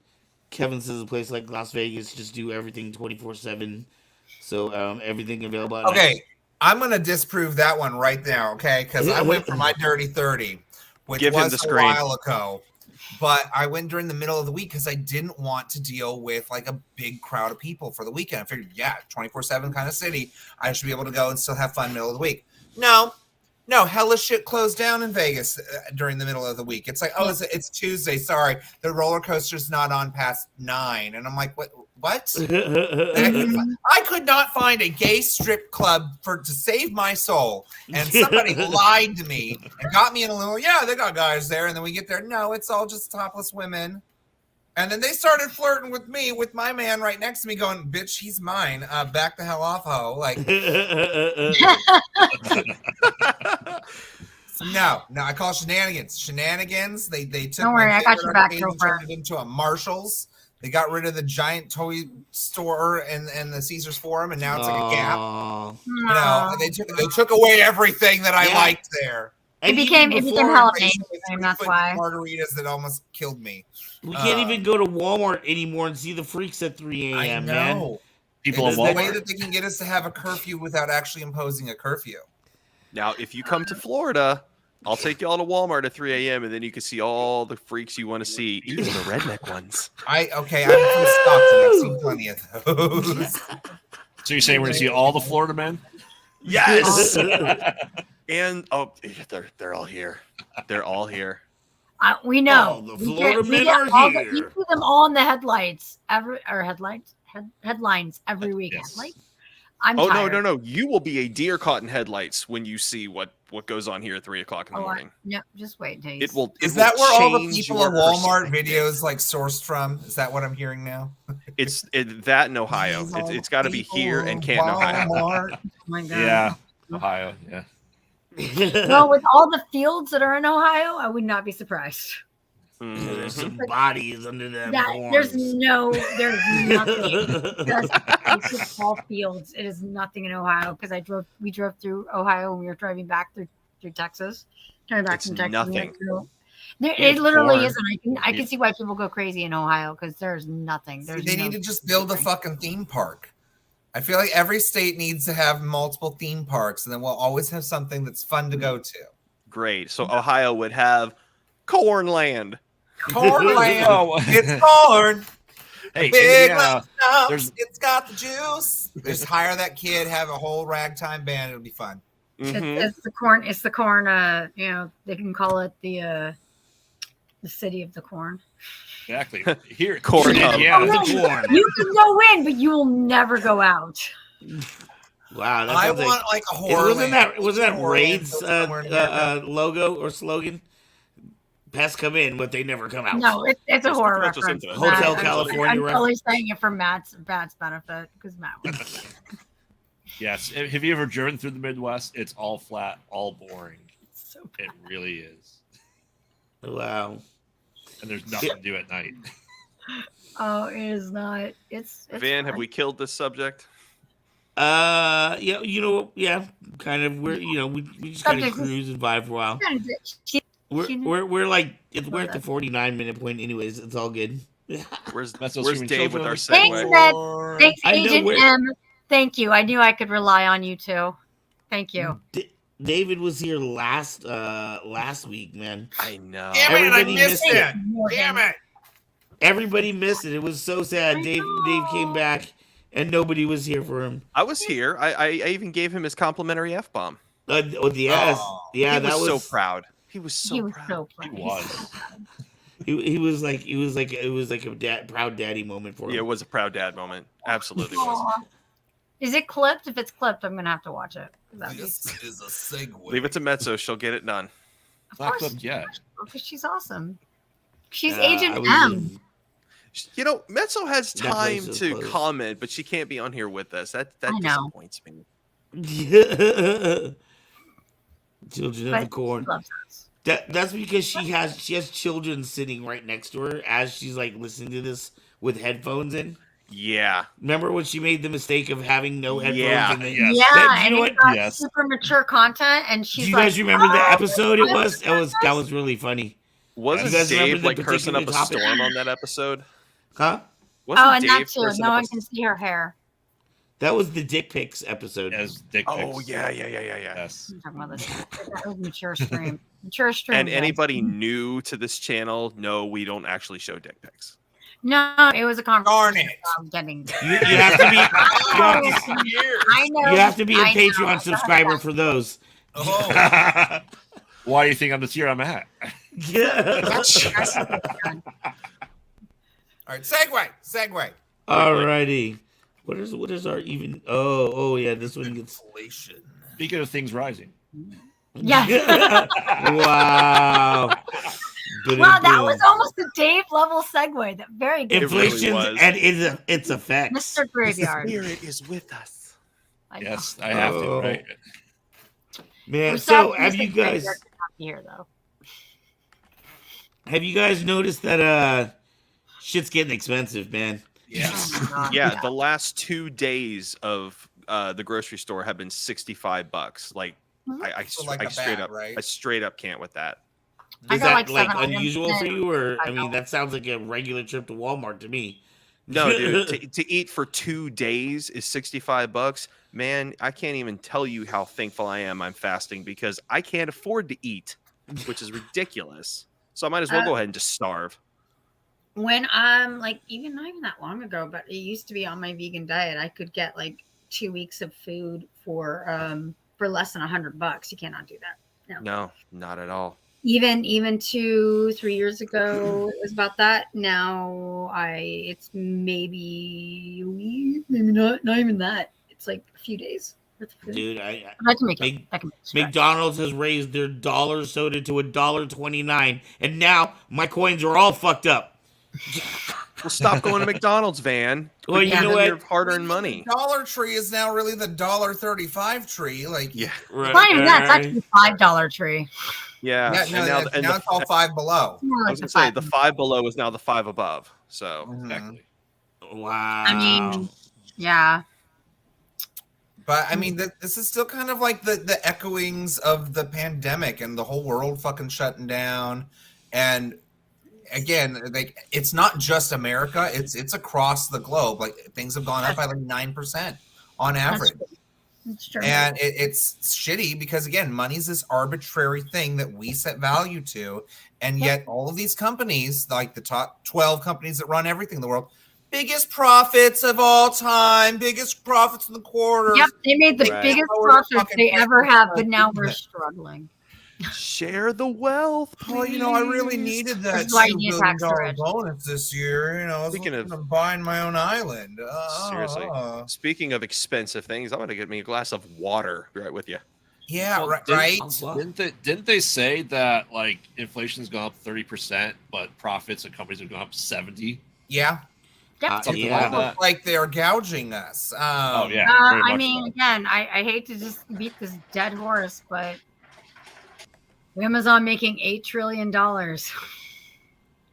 Kevin says a place like Las Vegas just do everything 24/7. So everything available. Okay, I'm going to disprove that one right now, okay? Because I went for my Dirty 30, which was a while ago. But I went during the middle of the week because I didn't want to deal with like a big crowd of people for the weekend. I figured, 24/7 kind of city. I should be able to go and still have fun middle of the week. No. No, hella shit closed down in Vegas during the middle of the week. It's like, oh, it's Tuesday. Sorry, the roller coaster's not on past 9, and I'm like, what? I could not find a gay strip club to save my soul, and somebody lied to me and got me in a little. Yeah, they got guys there, and then we get there. No, it's all just topless women. And then they started flirting with me, with my man right next to me, going, "Bitch, he's mine. Back the hell off, ho!" Like, no, I call it shenanigans. Shenanigans. They took. Don't worry, I got your back, and turned it into a Marshalls. They got rid of the giant toy store and the Caesars Forum, and now it's like a Gap. You know, they took away everything that I liked there. It became hella mainstream. That's why margaritas that almost killed me. We can't even go to Walmart anymore and see the freaks at 3 a.m. I know. Man. People it's in Walmart. the way that they can get us to have a curfew without actually imposing a curfew. Now, if you come to Florida, I'll take you all to Walmart at 3 a.m. and then you can see all the freaks you want to see, even the redneck ones. I'm from Stockton. I've seen plenty of those. So you're saying we're gonna see all the Florida men? Yes. And they're all here. They're all here. We know. Oh, the Florida men are here. You see them all in the headlights headlines every week. Yes. Headlights. I'm Oh tired. no! You will be a deer caught in headlights when you see what goes on here at 3 o'clock in the morning. No, just wait until you It will. Is that where all the change people your at Walmart perspective. videos like sourced from? Is that what I'm hearing now? It's that in Ohio. It's got to be here and Canton, Ohio. Walmart. Oh my God. Yeah, Ohio. Yeah. No, with all the fields that are in Ohio, I would not be surprised. There's some bodies under them. There's nothing. It's just all fields. It is nothing in Ohio because we drove through Ohio and we were driving back through Texas, coming back It's from Texas. nothing. It literally isn't. I can see why people go crazy in Ohio because there's nothing. They need to just build a fucking theme park. I feel like every state needs to have multiple theme parks, and then we'll always have something that's fun to go to. Great. So Ohio would have Cornland. Cornland. Oh. It's corn. Hey, Big Indiana, lumps, it's got the juice. Just hire that kid, have a whole ragtime band. It'll be fun. It's the corn. It's the corn. They can call it the city of the corn. exactly. Here, Corn here in hub. Indiana, the corn. You can go in, but you will never go out. Wow, that I sounds want like a horror. wasn't that Horror Raid's land somewhere near logo or slogan? Pests come in, but they never come out. No, it's a horror That's what's reference. into it. Hotel I'm California totally saying it for Matt's benefit because Matt was. Yes. Have you ever driven through the Midwest? It's all flat, all boring. So It really is. Wow. And there's nothing to do at night. Oh, it is not. It's Van, have fun. we killed this subject? Yeah, yeah, kind of. We're we just kind of Subject is- cruise and vibe for a while. We're like we're at the 49-minute point, anyways. It's all good. Where's That's those Where's screaming Dave with children. our Thanks, segue? Ned. Thanks, I know Agent where- M. Thank you. I knew I could rely on you too. Thank you. David was here last week, man. I know. Damn it, I Everybody missed missed it. Morgan. Damn it. Everybody missed it. It was so sad. I Dave know. came back and nobody was here for him. I was here. I even gave him his complimentary F-bomb. Yes, Oh. yeah, He that was was so proud. He was so He was proud. so He proud. was. It was like a proud daddy moment for him. Yeah, it was a proud dad moment. Absolutely was. Aw. Is it clipped? If it's clipped, I'm gonna have to watch it. That'd be- This is a segue. Leave it to Mezzo. She'll get it done. Of Not course, clipped yet. because she's awesome. She's I Agent was M. You know, Mezzo has That time place is to closed. comment, but she can't be on here with us. That I know. disappoints me. Children of But the corn. she loves us. That's because she has children sitting right next to her as she's like listening to this with headphones in. Yeah. Remember when she made the mistake of having no headphones Yeah. in? Yes. Yeah, That- you and know it's what? got Yes. super mature content, and she's Do you like, guys remember the "Oh, episode? It was yes, that was really funny. Wasn't You guys remember Dave the like cursing up a particular topic? storm on that episode? Huh? Wasn't Oh, and that Dave too. cursing No up one a- can see her hair. That was the dick pics episode. As dick pics. Oh yeah. Yes. I'm talking about this. That was mature stream. Mature stream. And guys. anybody new to this channel, no, we don't actually show dick pics. No, it was a Darn conversation. it. I'm getting. You have to be I know. you have to be a I know. Patreon subscriber for those. Oh, Why do you think I'm the tier I'm at? Yeah. all right. Segue. Alrighty. What is our even? Oh yeah. This one gets. Inflation. Speaking of things rising, Yeah. Wow. Wow, that was almost a Dave level segue. That very good. Inflation was. and its effects. Mr. Graveyard. Spirit is with us. I know. yes, I have to. Right? Man, We're so sad have Mr. you guys Graveyard could not be here though. noticed that shit's getting expensive, man? Yes. Oh my God, Yeah, the last 2 days of the grocery store have been $65. Like I So like a straight bat, up, right? I straight up can't with that. I Is got, that like, like 7 items unusual for today. you, or I I mean, know. that sounds like a regular trip to Walmart to me. No, dude, to eat for 2 days is $65. Man, I can't even tell you how thankful I am I'm fasting because I can't afford to eat, which is ridiculous. So I might as well go ahead and just starve. When I'm like, even not even that long ago, but it used to be on my vegan diet, I could get like 2 weeks of food for less than $100. You cannot do that. No, not at all. Even 2-3 years ago, it was about that. Now it's maybe a week, maybe not even that. It's like a few days worth of food. Dude, I can make it. I can make it stretch. McDonald's has raised their dollar soda to $1.29, and now my coins are all fucked up. Well, stop going to McDonald's, Van. Well, you know Your what? hard-earned money. Dollar Tree is now really the $1.35 tree. Like, Yeah, Right, It's not even that. It's right. actually $5 tree. yeah. now it's all Five Below. I was gonna say the 5 below is now the 5 above. So Exactly. Wow. I mean, yeah. But I mean, this is still kind of like the echoings of the pandemic and the whole world fucking shutting down. And again, like it's not just America; it's across the globe. Like things have gone up by like 9% on average. That's true. And it's shitty because again, money's this arbitrary thing that we set value to, and yet all of these companies, like the top 12 companies that run everything in the world, biggest profits of all time, biggest profits in the quarter. Yep, they made the Right. biggest Lower profits fucking they ever prices. have, but now we're struggling. share the wealth. Well, you know, I really needed that That's why you $2 need billion tax the rich. bonus this year. You know, I was Speaking looking of- at buying my own island. Seriously. Speaking of expensive things, I'm gonna get me a glass of water. Be right with you. Yeah, Well, right. Didn't they say that like inflation's gone up 30%, but profits of companies have gone up 70? Yeah, Yep. Something Yeah. like that. like they're gouging us. Oh yeah. very I much mean, so. again, I hate to just beat this dead horse, but Amazon making $8 trillion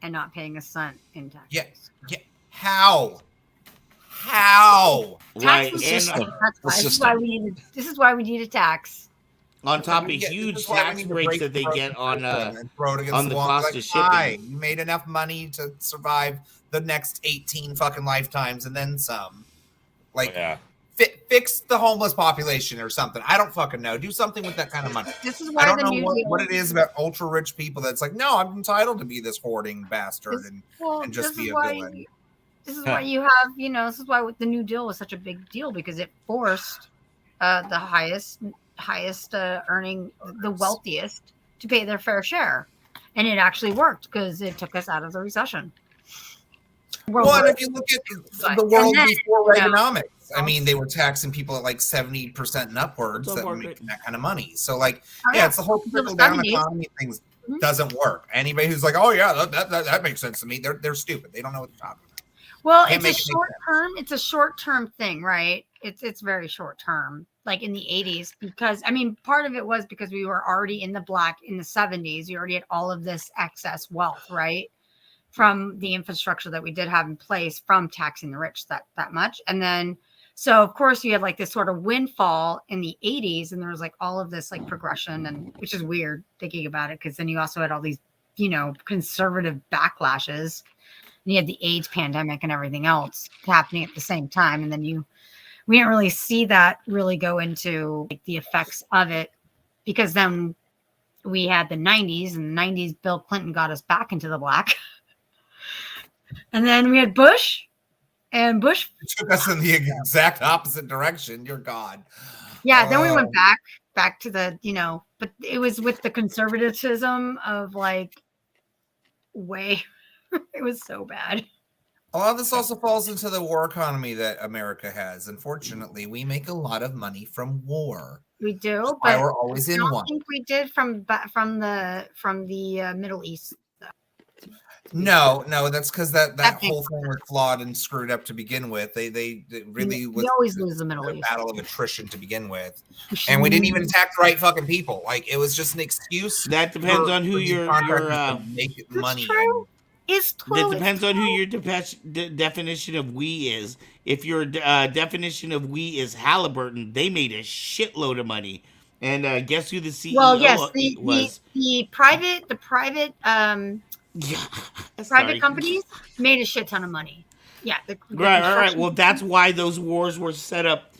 and not paying a cent in taxes. Yeah. How? Right. Taxes- And That's why. This is why we need a tax. on top of This huge is why we tax need to breaks break that they the get on system and throw it against on the wall. cost Like, of shipping. "Hi, you made enough money to survive the next 18 fucking lifetimes and then some. Like, Yeah. fix the homeless population or something. I don't fucking know. Do something with that kind of money. This is I why don't the know New Deal. what it is about ultra rich people that's like, no, I'm entitled to be this hoarding bastard and just this be is a why. villain. This is why you have, this is why the New Deal was such a big deal because it forced the highest earning, the wealthiest, to pay their fair share, and it actually worked because it took us out of the recession. Well, and if you look at the world then, before you know, Reaganomics, I mean, they were taxing people at like 70% and upwards So that were market. making that kind of money. So, like, Oh, yeah, it's the whole The trickle down 70s. economy thing Mhm. doesn't work. Anybody who's like, oh yeah, that makes sense to me, they're stupid. They don't know what they're talking about. Well, Can't it's a make it make short term. It's a short term thing, right? It's very short term, like in the 80s, because I mean, part of it was because we were already in the black in the 70s. You already had all of this excess wealth, right? From the infrastructure that we did have in place from taxing the rich that much. And then, so of course you had like this sort of windfall in the 80s, and there was like all of this like progression, and which is weird thinking about it, because then you also had all these, conservative backlashes. And you had the AIDS pandemic and everything else happening at the same time. And then we didn't really see that really go into like the effects of it, because then we had the 90s, and the 90s, Bill Clinton got us back into the black. And then we had Bush, and Bush. It took us in the exact opposite direction. You're God. Yeah. Then we went back. back to the, but it was with the conservatism of like way. It was so bad. A lot of this also falls into the war economy that America has. Unfortunately, we make a lot of money from war. We do, That's but why we're always I in don't one. think we did from the Middle East. No, that's because that That whole thing was flawed and screwed up to begin with. They really we always lose the Middle a East. battle of attrition to begin with, and we didn't even attack the right fucking people. Like it was just an excuse. That depends on who these your contractors to make money. True. It's That totally depends on who your definition of we is. If your definition of we is Halliburton, they made a shitload of money. And guess who the CEO well, yes, was? the private Yeah. private companies made a shit ton of money. Yeah, Right. construction Well, that's why those wars were set up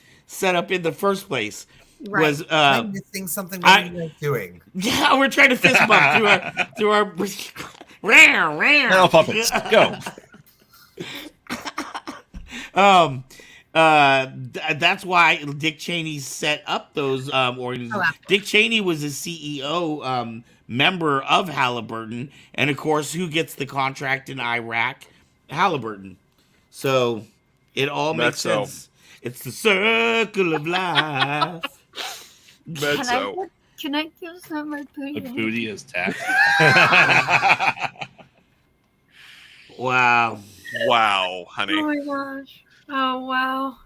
in the first place. Right. Was I'm missing something. What are you guys doing? Yeah, we're trying to fist bump through our Metal puppets, go. That's why Dick Cheney set up those organizations. Dick Cheney was a CEO member of Halliburton, and of course, who gets the contract in Iraq? Halliburton. So it all makes sense. It's the circle of life. Can I give some my booty? The booty is taxed. Wow. Wow, honey. Oh my gosh. Oh wow.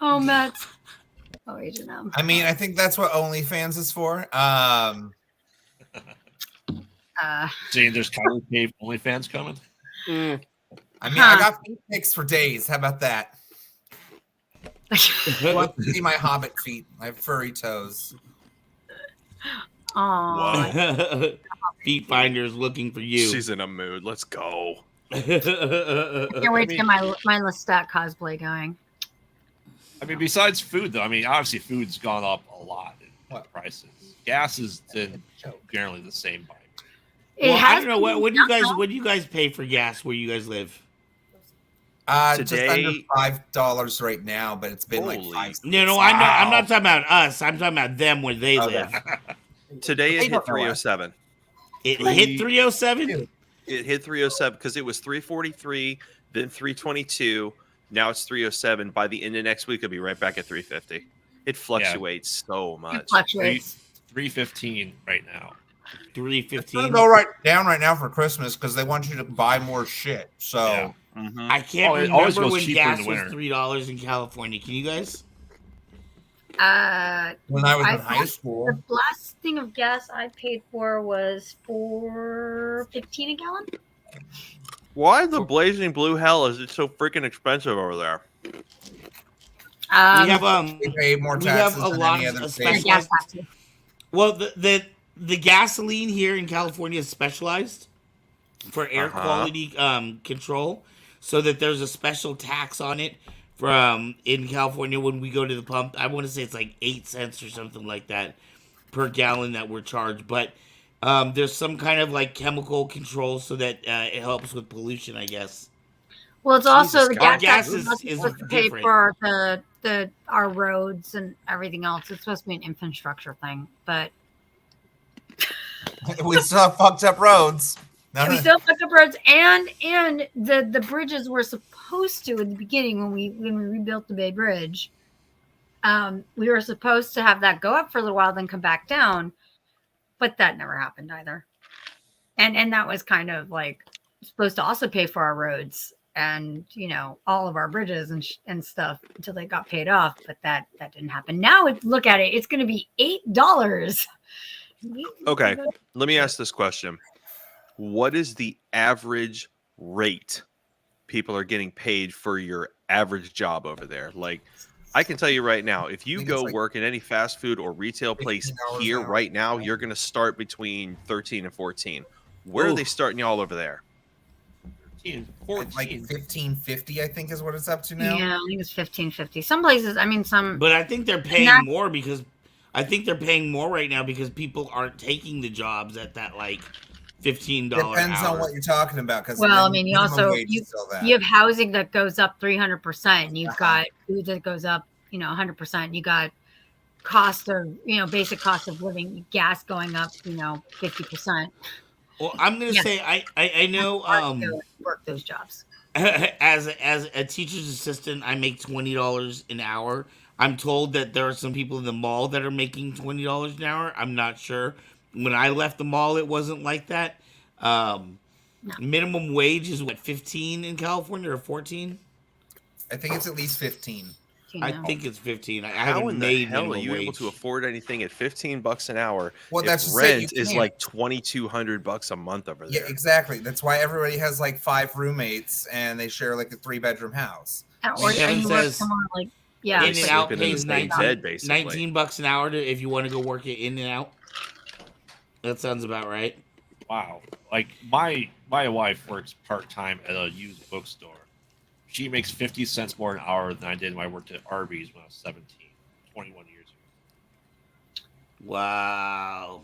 Oh Matt. Oh H&M. I mean, I think that's what OnlyFans is for. Saying there's Kyber Cave OnlyFans coming. I mean, I got feet pics for days. How about that? Want to see my hobbit feet, my furry toes. Oh. Feet finders looking for you. She's in a mood. Let's go. Can't wait to get my Lestat cosplay going. I mean, besides food, though, I mean, obviously food's gone up a lot in prices. Gas is generally the same. I don't know what do you guys pay for gas where you guys live? Just under $5 right now, but it's been like $5. No, I'm not talking about us. I'm talking about them where they live. Today it hit 307. It hit 307? It hit 307 because it was 343, then 322. Now it's 307. By the end of next week, it'll be right back at 350. It fluctuates so much. It fluctuates. 315 right now. 315. It's gonna go down right now for Christmas because they want you to buy more shit. So Yeah. I can't it always remember goes when cheaper in gas the was winter. $3 in California. Can you guys? when I was in high school, The last thing of gas I paid for was $4.15 a gallon. Why the blazing blue hell is it so freaking expensive over there? We have they pay more we have taxes a than lot any of other special- state. gas taxes. Well, the gasoline here in California is specialized for air quality control, so that there's a special tax on it from in California when we go to the pump. I want to say it's like 8 cents or something like that per gallon that we're charged, but there's some kind of like chemical control so that it helps with pollution, I guess. Well, it's also the Our gas gas taxes is supposed to pay different. for our roads and everything else. It's supposed to be an infrastructure thing, but We still have fucked up roads. we still fucked up roads, and the bridges were supposed to in the beginning when we rebuilt the Bay Bridge. We were supposed to have that go up for a little while, then come back down, but that never happened either. And that was kind of like supposed to also pay for our roads and all of our bridges and stuff until they got paid off, but that didn't happen. Now look at it, it's going to be $8. Okay, let me ask this question. What is the average rate people are getting paid for your average job over there? Like, I can tell you right now, if you go work in any fast food or retail place here right now, you're going to start between 13 and 14. Where are they starting y'all over there? 14. Like 15.50, I think is what it's up to now. Yeah, I think it's 15.50. Some places, I mean, But I think they're paying more because right now because people aren't taking the jobs at that like $15 Depends hour. on what you're talking about. Because well, I mean, you also you have housing that goes up 300%. You've got food that goes up, 100%. You got basic cost of living, gas going up, 50%. Well, I'm gonna Yeah. say I know Hard to work those jobs. as a teacher's assistant, I make $20 an hour. I'm told that there are some people in the mall that are making $20 an hour. I'm not sure. When I left the mall, it wasn't like that. Um, No. Minimum wage is what, 15 in California or 14? I think it's at least 15. I think it's 15. I How haven't in the made hell are minimum you able wage. to afford anything at $15 an hour? Well, if that's just it, you rent is can't. like $2,200 a month over Yeah, there. exactly. That's why everybody has like 5 roommates and they share like a 3-bedroom house. Or Kevin you work says somewhere like In They and sleep Out in the pays same 19, bed, basically. 19 bucks an hour if you want to go work at In and Out. That sounds about right. Wow. Like my wife works part time at a used bookstore. She makes 50 cents more an hour than I did when I worked at Arby's when I was 17, 21 years ago. Wow.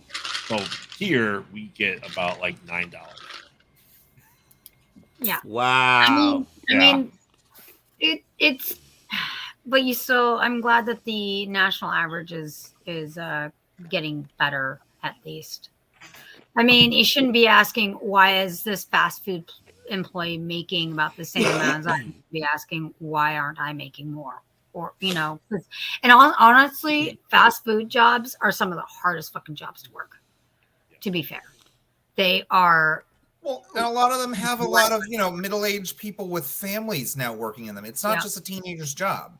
So here we get about like $9. Yeah. Wow. I mean, it's, but I'm glad that the national average is getting better at least. I mean, you shouldn't be asking why is this fast food employee making about the same amount as I should be asking why aren't I making more? Or honestly, fast food jobs are some of the hardest fucking jobs to work. To be fair, they are. Well, and a lot of them have a lot of, middle-aged people with families now working in them. It's not just a teenager's job.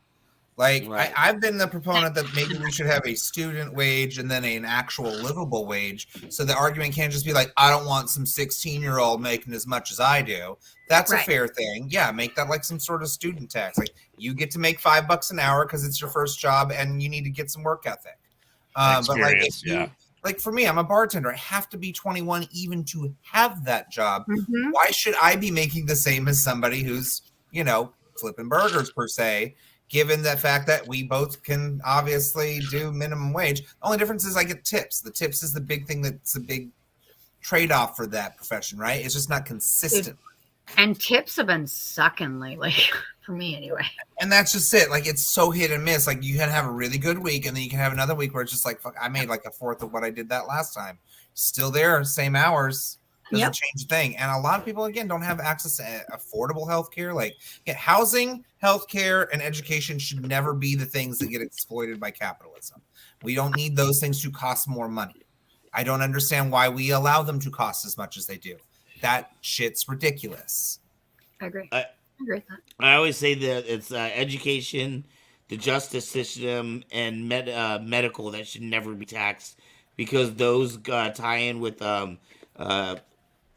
Like, Right. I've been the proponent that maybe we should have a student wage and then an actual livable wage. So the argument can't just be like, I don't want some 16-year-old making as much as I do. That's a fair thing. Yeah, make that like some sort of student tax. Like, you get to make $5 an hour because it's your first job and you need to get some work ethic. But like, if you, like for me, I'm a bartender. I have to be 21 even to have that job. Mm-hmm. Why should I be making the same as somebody who's, flipping burgers per se? Given the fact that we both can obviously do minimum wage. The only difference is I get tips. The tips is the big thing that's a big trade-off for that profession, right? It's just not consistent. And tips have been sucking lately, for me anyway. And that's just it. Like, it's so hit and miss. Like, you can have a really good week, and then you can have another week where it's just like, fuck, I made like a fourth of what I did that last time. Still there, same hours. Doesn't change a thing. And a lot of people, again, don't have access to affordable healthcare. Like, housing, healthcare, and education should never be the things that get exploited by capitalism. We don't need those things to cost more money. I don't understand why we allow them to cost as much as they do. That shit's ridiculous. I agree. I agree with that. I always say that it's education, the justice system, and medical that should never be taxed because those tie in with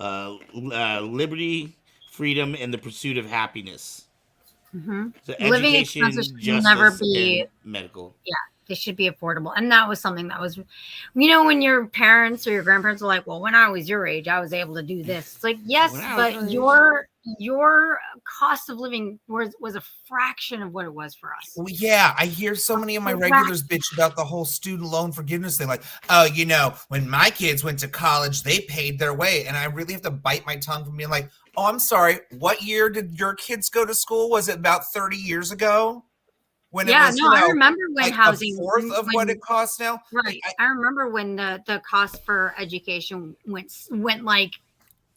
liberty, freedom, and the pursuit of happiness. Mm-hmm. So Living education, expenses should justice, never be and medical. Yeah, they should be affordable. And that was something that was, when your parents or your grandparents were like, well, when I was your age, I was able to do this. It's like, yes, but your cost of living was a fraction of what it was for us. Well, yeah, I hear so many of my regulars bitch about the whole student loan forgiveness thing. Like, oh, when my kids went to college, they paid their way. And I really have to bite my tongue from being like, oh, I'm sorry. What year did your kids go to school? Was it about 30 years ago? When it was, I remember when like housing a fourth of what it costs now. Right. I remember when the cost for education went like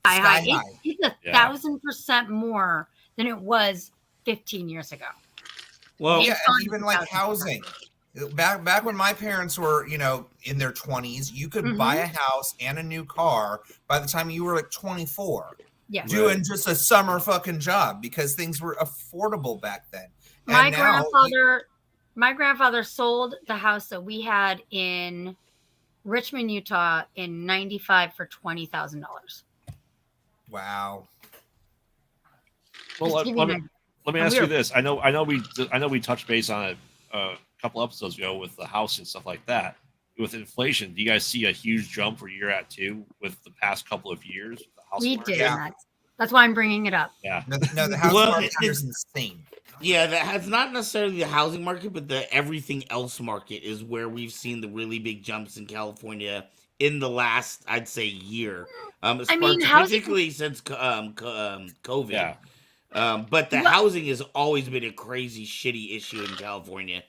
sky high. It's 1,000% more than it was 15 years ago. Well, yeah, and even like housing. Back when my parents were, in their 20s, you could buy a house and a new car by the time you were like 24. Yeah. Doing just a summer fucking job because things were affordable back then. My grandfather sold the house that we had in Richmond, Utah in 95 for $20,000. Wow. Well, let me ask you this. I know we touched base on it a couple episodes ago with the house and stuff like that. With inflation, do you guys see a huge jump where you're at too with the past couple of years? With the house we market? did. That's why I'm bringing it up. Yeah. No, the house market is insane. Yeah, that's not necessarily the housing market, but the everything else market is where we've seen the really big jumps in California in the last, I'd say, year. Particularly since COVID. Yeah. But the housing has always been a crazy, shitty issue in California.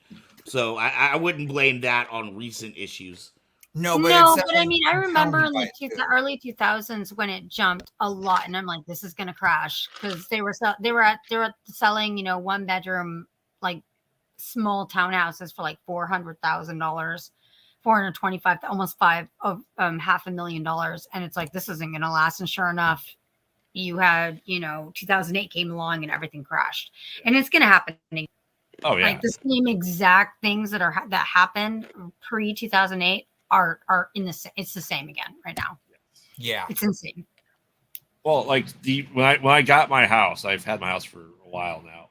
So I wouldn't blame that on recent issues. No, but No, it's but I mean, I remember in the too. early 2000s when it jumped a lot, and I'm like, this is gonna crash because they were selling, you know, 1 bedroom like small townhouses for like $400,000, 425, almost $500,000, and it's like this isn't gonna last. And sure enough, you had, you know, 2008 came along and everything crashed, and it's gonna happen. Oh yeah. Like the same exact things that happened pre 2008 are in it's the same again right now. Yeah, it's insane. Well, like when I got my house, I've had my house for a while now.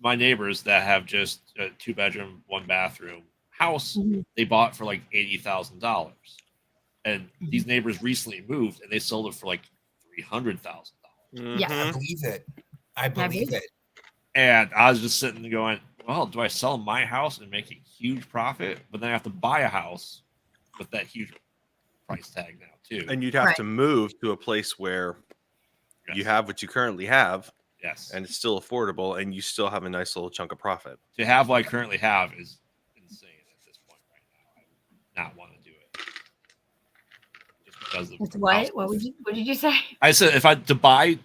My neighbors that have just a 2-bedroom, 1-bathroom house, they bought for like $80,000, and these neighbors recently moved and they sold it for like $300,000. Yeah, I believe it. I believe it. And I was just sitting there going, well, do I sell my house and make a huge profit, but then I have to buy a house with that huge price tag now too? And you'd have to move to a place where you have what you currently have. Yes. And it's still affordable, and you still have a nice little chunk of profit. To have what I currently have is insane at this point right now. I would not want to do it. Just because of it's what did you say? I said if I to buy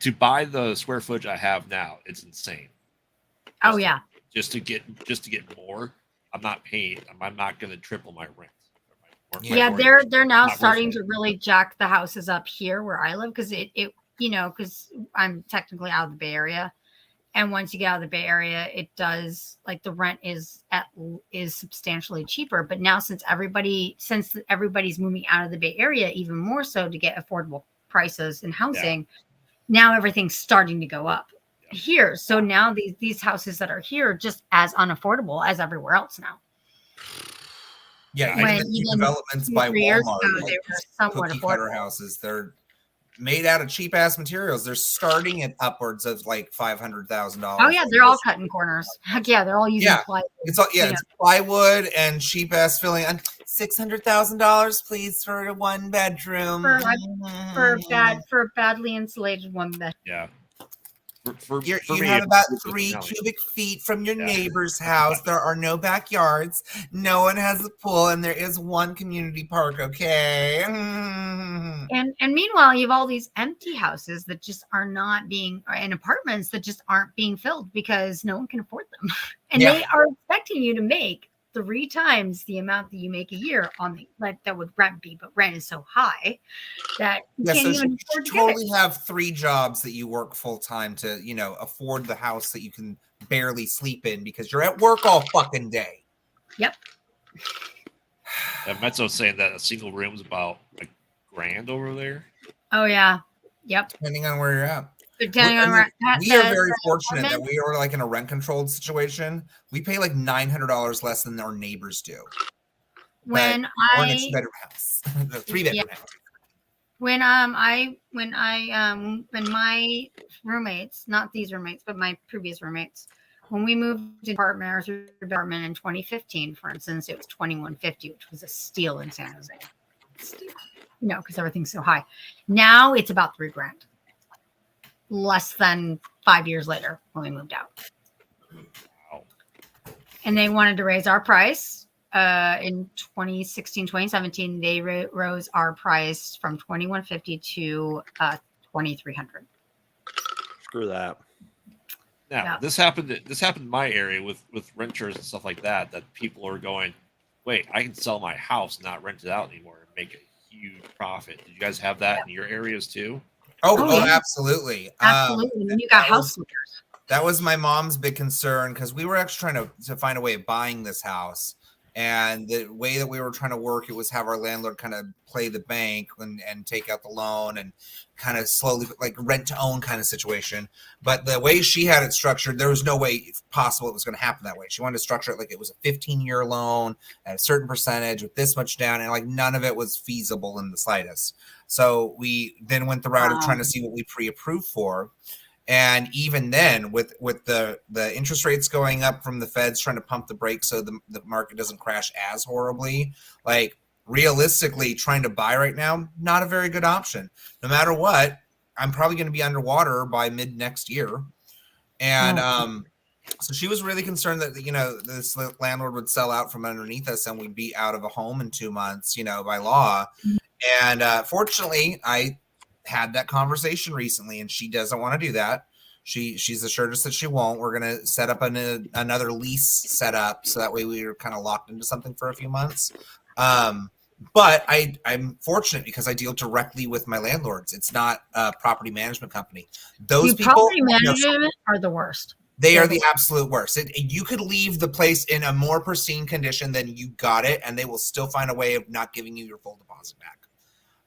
the square footage I have now, it's insane. Oh yeah. Just to get more, I'm not paying. I'm not going to triple my rent. Yeah, they're now starting to really jack the houses up here where I live because it you know, because I'm technically out of the Bay Area, and once you get out of the Bay Area, it does like the rent is substantially cheaper. But now since everybody's moving out of the Bay Area, even more so to get affordable prices in housing, now everything's starting to go up here. So now these houses that are here are just as unaffordable as everywhere else now. Yeah, when even the developments by years Walmart, ago, like they were somewhat cookie cutter affordable. houses, they're made out of cheap ass materials. They're starting at upwards of like $500,000. Oh yeah, they're all cutting corners. Heck yeah, they're all using plywood. It's all it's plywood and cheap ass filling. $600,000, please, for a 1-bedroom for badly insulated 1 bed. Yeah. You have about 3 cubic feet from your neighbor's house. There are no backyards. No one has a pool, and there is one community park. Okay. And meanwhile, you have all these empty houses that just are not being, and apartments that just aren't being filled because no one can afford them, and they are expecting you to make 3 times the amount that you make a year on the that would rent be, but rent is so high that you can't even afford to totally have 3 jobs that you work full time to, you know, afford the house that you can barely sleep in because you're at work all fucking day. Yep. Mezzo's saying that a single room is about $1,000 over there. Oh yeah. Yep. Depending on where you're at. We are very fortunate that we are like in a rent controlled situation. We pay like $900 less than our neighbors do. When or a 2-bedroom house, 3-bedroom house. When my roommates, not these roommates, but my previous roommates, when we moved to apartment or through apartment in 2015, for instance, it was $2,150, which was a steal in San Jose. Steal. No, because everything's so high. Now it's about $3,000. Less than 5 years later when we moved out. Wow. And they wanted to raise our price. In 2016, 2017, they rose our price from $2,150 to $2,300. Screw that. Now, this happened in my area with renters and stuff like that people are going, wait, I can sell my house, not rent it out anymore, and make a huge profit. Did you guys have that in your areas too? Oh, absolutely. Absolutely. You got house flippers. That was my mom's big concern because we were actually trying to find a way of buying this house. And the way that we were trying to work it was have our landlord kind of play the bank and take out the loan and kind of slowly like rent to own kind of situation. But the way she had it structured, there was no way possible it was going to happen that way. She wanted to structure it like it was a 15-year loan at a certain percentage with this much down, and like none of it was feasible in the slightest. So we then went the route of trying to see what we pre-approved for. And even then, with the interest rates going up from the Feds trying to pump the brakes so the market doesn't crash as horribly, like realistically trying to buy right now, not a very good option. No matter what, I'm probably going to be underwater by mid next year. And So she was really concerned that, this landlord would sell out from underneath us and we'd be out of a home in 2 months, by law. And fortunately, I had that conversation recently, and she doesn't want to do that. She's assured us that she won't. We're going to set up another lease setup, so that way we are kind of locked into something for a few months. But I'm fortunate because I deal directly with my landlords. It's not a property management company. Those people, property management are the worst. They are the absolute worst. You could leave the place in a more pristine condition than you got it, and they will still find a way of not giving you your full deposit back.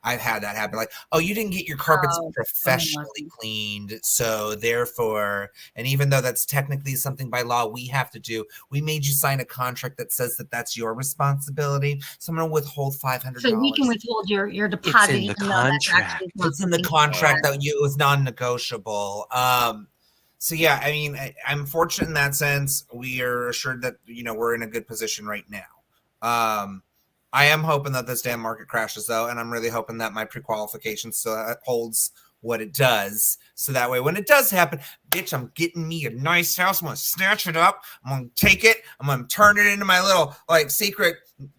I've had that happen. Like, oh, you didn't get your carpets professionally cleaned, so therefore, and even though that's technically something by law we have to do, we made you sign a contract that says that that's your responsibility. So I'm going to withhold $500. So we can withhold your deposit. It's in the contract. It's in the contract that it was non-negotiable. So yeah, I mean, I'm fortunate in that sense. We are assured that we're in a good position right now. I am hoping that this damn market crashes though, and I'm really hoping that my pre-qualification still holds what it does. So that way, when it does happen, bitch, I'm getting me a nice house. I'm gonna snatch it up. I'm gonna take it. I'm gonna turn it into my little secret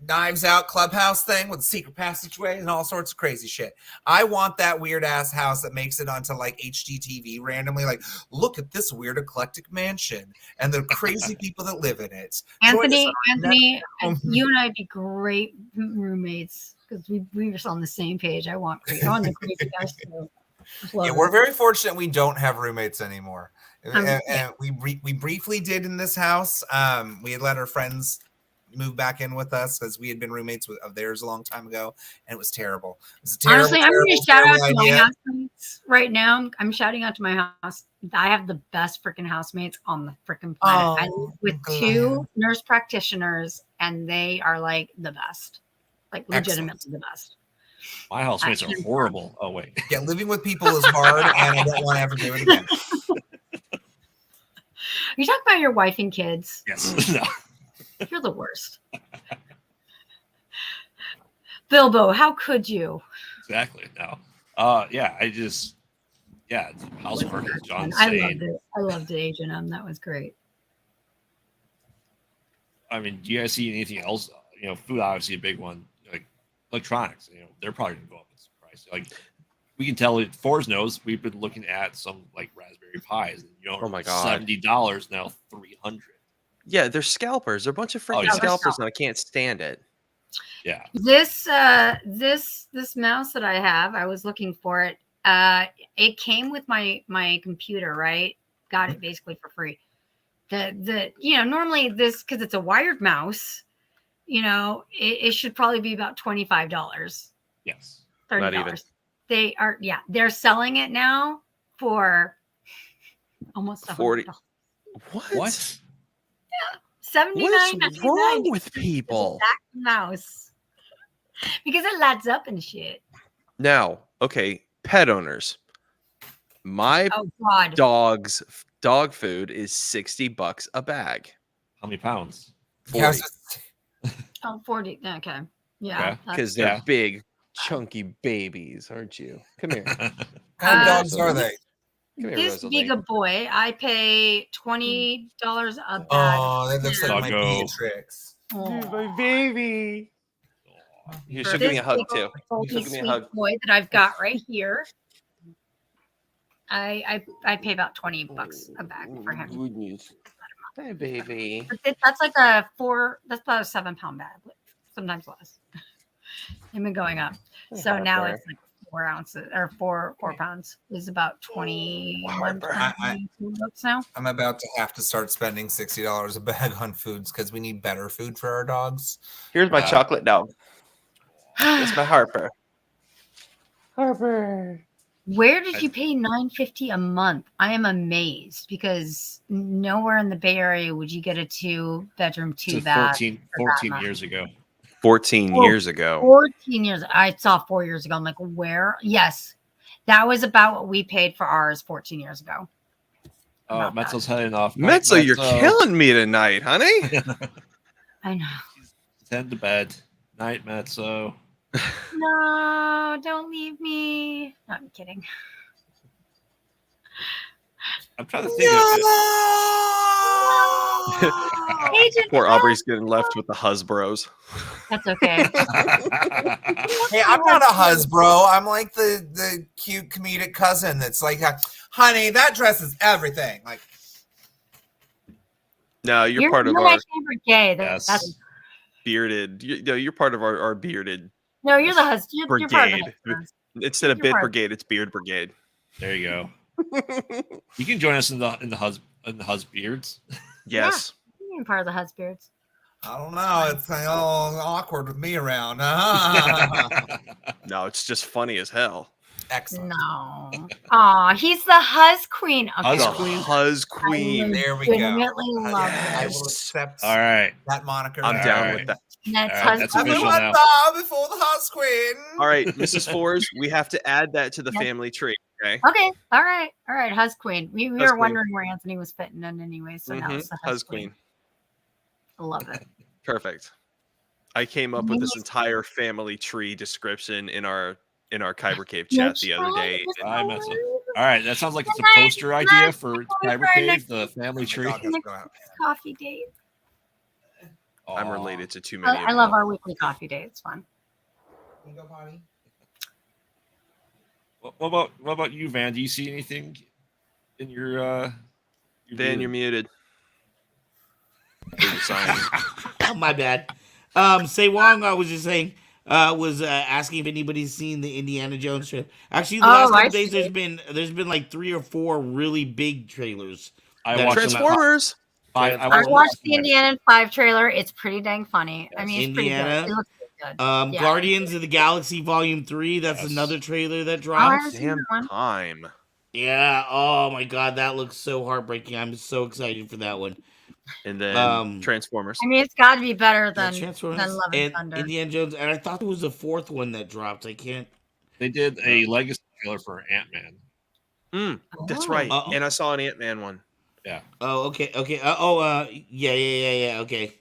Knives Out clubhouse thing with a secret passageway and all sorts of crazy shit. I want that weird ass house that makes it onto HGTV randomly. Look at this weird eclectic mansion and the crazy people that live in it. Anthony, you and I'd be great roommates because we were on the same page. I want the crazy guys too. Yeah, we're very fortunate we don't have roommates anymore. And we briefly did in this house. We had let our friends move back in with us because we had been roommates of theirs a long time ago, and it was terrible. It was a terrible, honestly, I'm going to shout out to my housemates right now. I'm shouting out to my house. I have the best freaking housemates on the freaking planet. I live with 2 nurse practitioners, and they are the best, legitimately the best. My housemates are horrible. Oh wait, yeah, living with people is hard, and I don't want to ever do it again. You talk about your wife and kids. Yes. No. You're the worst. Bilbo, how could you? Exactly. No. Yeah, House of Burgers, John. I loved it, H&M. That was great. I mean, do you guys see anything else? Food obviously a big one. Electronics, they're probably gonna go up in price. We can tell it. Forrest knows we've been looking at some Raspberry Pis. And, oh my god, $70 now, $300. Yeah, they're scalpers. They're a bunch of freaking scalpers, and I can't stand it. Yeah. This mouse that I have, I was looking for it. It came with my computer, right? Got it basically for free. Normally this, because it's a wired mouse, it should probably be about $25. Yes. $30. Not even. They're selling it now for almost $100. What? Yeah, $79.99. What's wrong with people? Mouse, because it lights up and shit. Now, okay, pet owners. My dog's dog food is $60 a bag. How many pounds? 40. 40. Okay. Yeah. Because they're big, chunky babies, aren't you? Come here. What kind of dogs are they? This big a boy, I pay $20 a bag. Oh, that looks like my Beatrix. My baby. You should give me a hug too. Give me a hug. Boy that I've got right here. I pay about $20 a bag for him. Hey, baby. But that's about a 7-pound bag, sometimes less. They've been going up. So now it's 4 ounces or 4 pounds is about 21 bucks now. I'm about to have to start spending $60 a bag on foods because we need better food for our dogs. Here's my chocolate dog. It's my Harper. Harper. Where did you pay $9.50 a month? I am amazed because nowhere in the Bay Area would you get a 2-bedroom, 2-bath. 14 years ago. 14 years ago. 14 years. I saw 4 years ago. I'm like, where? Yes. That was about what we paid for ours 14 years ago. Metzo's heading off. Metzo, you're killing me tonight, honey. I know. Head to bed. Night, Metzo. No, don't leave me. No, I'm kidding. I'm trying to think Agent Poor Hus- Aubrey's getting left with the Husbros. That's okay. Hey, I'm not a husbro. I'm like the cute comedic cousin that's like, honey, that dress is everything. Like, No, you're part of my our favorite gay. Yes. That's bearded. You're part of our bearded no, you're the husband. You're part of brigade. the husband. Instead of You're bit part of- brigade, it's beard brigade. There you go. You can join us in the husbeards. Yes. You're part of the husbands. I don't know. It's a little awkward with me around. No, it's just funny as hell. Excellent. No. Aw, he's the Hus Queen. Okay. Hus The Queen. Hus Queen. There we go. Legitimately love I it. will accept All right. that moniker. I'm All down right. with that. That's All right, Hus that's Queen. official Everyone now. bow before the Hus Queen. All right, Mrs. Fours, we have to add that to the Yes. family tree. Okay. Okay. All right. Hus Queen. We Hus were Queen. wondering where Anthony was fitting in anyway, so now it's the Hus Queen. I love it. Perfect. I came up with this entire family tree description in our Kyber Cave chat the other day. I messed up. All right, that sounds like it's a poster idea for Kyber Cave, the family tree. Coffee date. I'm related to too many. I love our weekly coffee date. It's fun. Can you go potty? What about you, Van? Do you see anything in your Van, you're muted. Oh, my bad. Say Wong, I was just saying, was asking if anybody's seen the Indiana Jones trailer. Actually, the last couple days there's been like 3 or 4 really big trailers. I watched Transformers. I watched the Indiana 5 trailer. It's pretty dang funny. I mean, it's Indiana. pretty good. It looks pretty good. Yeah. Guardians of the Galaxy Volume 3. That's another trailer that dropped. Damn time. Yeah. Oh my God, that looks so heartbreaking. I'm so excited for that one. And then Transformers. I mean, it's got to be better than Transformers Love and and Thunder. Indiana Jones. And I thought there was a 4th one that dropped. I can't. They did a legacy trailer for Ant-Man. That's right. Uh-oh. And I saw an Ant-Man one. Yeah. Oh, okay. Yeah. Okay.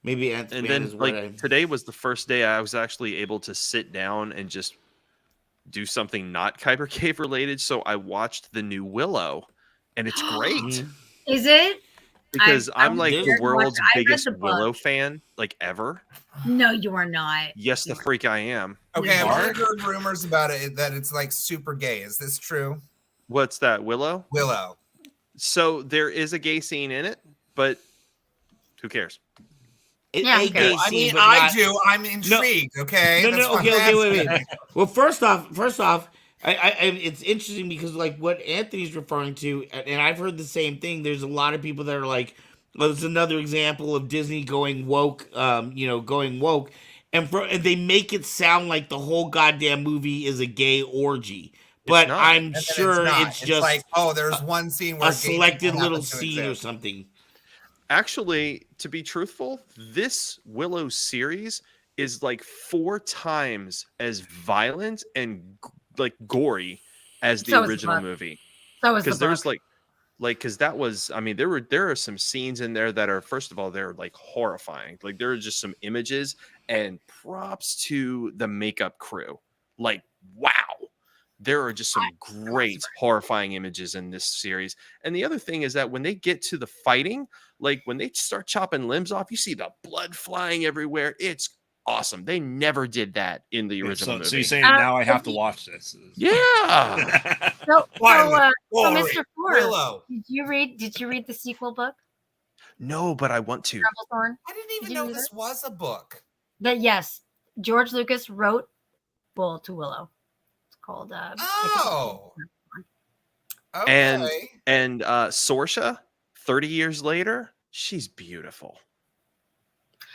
Maybe Ant-Man And then is what I... today was the first day I was actually able to sit down and just do something not Kyber Cave related. So I watched the new Willow, and it's great. Is it? Because I'm like the didn't world's I read biggest the book. Willow fan, like ever. No, you are not. Yes, the freak I am. Okay, You I've are? only heard rumors about it that it's like super gay. Is this true? What's that, Willow? Willow. So there is a gay scene in it, but who cares? Yeah, a okay. gay I scene, mean, but I not- do. I'm intrigued. Okay. No, That's no, why okay, I'm wait. asking. Well, first off, I it's interesting because like what Anthony's referring to, and I've heard the same thing. There's a lot of people that are like, well, it's another example of Disney going woke, going woke, and they make it sound like the whole goddamn movie is a gay orgy. But not. I'm And then sure not. it's just like, oh, there's one scene where a gay selected people little happen to scene or exist. something. Actually, to be truthful, this Willow series is like 4 times as violent and like gory as the So is the original book. movie. So is the Because there's book. because that was, I mean, there are some scenes in there that are, first of all, they're like horrifying. Like there are just some images, and props to the makeup crew. Like, wow. There are just some great horrifying images in this series. And the other thing is that when they get to the fighting, like when they start chopping limbs off, you see the blood flying everywhere. It's awesome. They never did that in the original movie. So you're saying now I have to watch this? Yeah. So, Glory. Mr. Ford, Willow. did you read the sequel book, No, but I want to. Rebel Thorn? I didn't even Did you know read this it? was a book. Yes, George Lucas wrote Bull to Willow. It's called. Oh. Okay. And Sorsha, 30 years later, she's beautiful.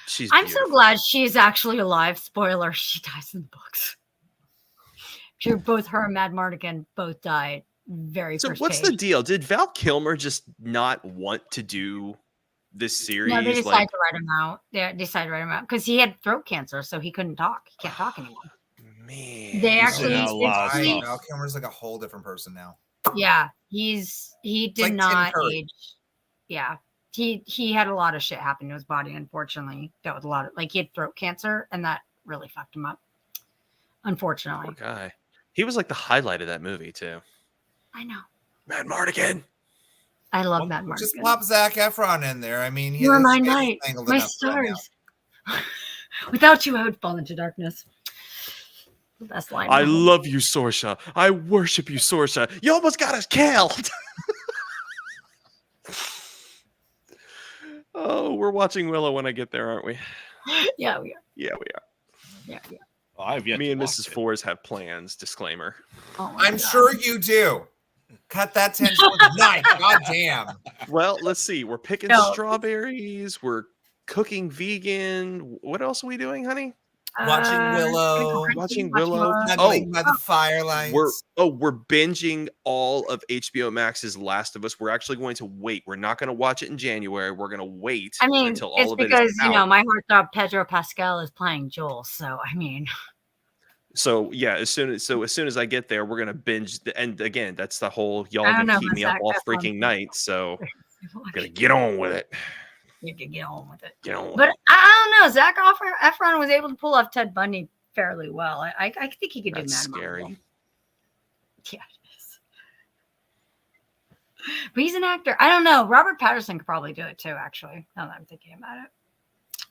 She's I'm beautiful. so glad she's actually alive. Spoiler: she dies in the books. Both her and Mad Mardigan both died very So first what's page. the deal? Did Val Kilmer just not want to do this series? No, they decided Like, to write him out. They decided to write him out because he had throat cancer, so he couldn't talk. He can't talk anymore. man, They actually, a lot of I, stuff. Val Kilmer's like a whole different person now. yeah, he did like Tim not Curry. age. Yeah, he had a lot of shit happen to his body. Unfortunately, dealt with a lot of he had throat cancer, and that really fucked him up. Unfortunately, poor guy. He was like the highlight of that movie too. I know. Mad Mardigan. I love Mad Just Mardigan. pop Zac Efron in there. I mean, You are my his face is light, tangled my enough right now. stars. Without you, I would fall into darkness. The best line. I love you, Sorsha. I worship you, Sorsha. You almost got us killed. Oh, we're watching Willow when I get there, aren't we? Yeah, we are. Yeah, we are. Yeah. I've yet Me to and watch Mrs. it. Fours have plans. Disclaimer. Oh my I'm God. sure you do. Cut that 10 tonight. God damn. Well, let's see. We're picking No. strawberries. We're cooking vegan. What else are we doing, honey? Watching Willow. Watching Willow. Snuggling by the firelights. We're binging all of HBO Max's Last of Us. We're actually going to wait. We're not going to watch it in January. We're going to wait I mean, until it's all of it because is out. my heartthrob Pedro Pascal is playing Joel. So I mean, So yeah, as soon as I get there, we're gonna binge. And again, that's the whole y'all I don't gonna know, keep but me up Zac all Efron- freaking night. So I'm gonna get on with it. you can get on with it. Get on with But it. I don't know. Zac Efron was able to pull off Ted Bundy fairly well. I think he could do That's Mad scary. Marvel. Yeah, it is. But he's an actor. I don't know. Robert Pattinson could probably do it too. Actually, now that I'm thinking about it.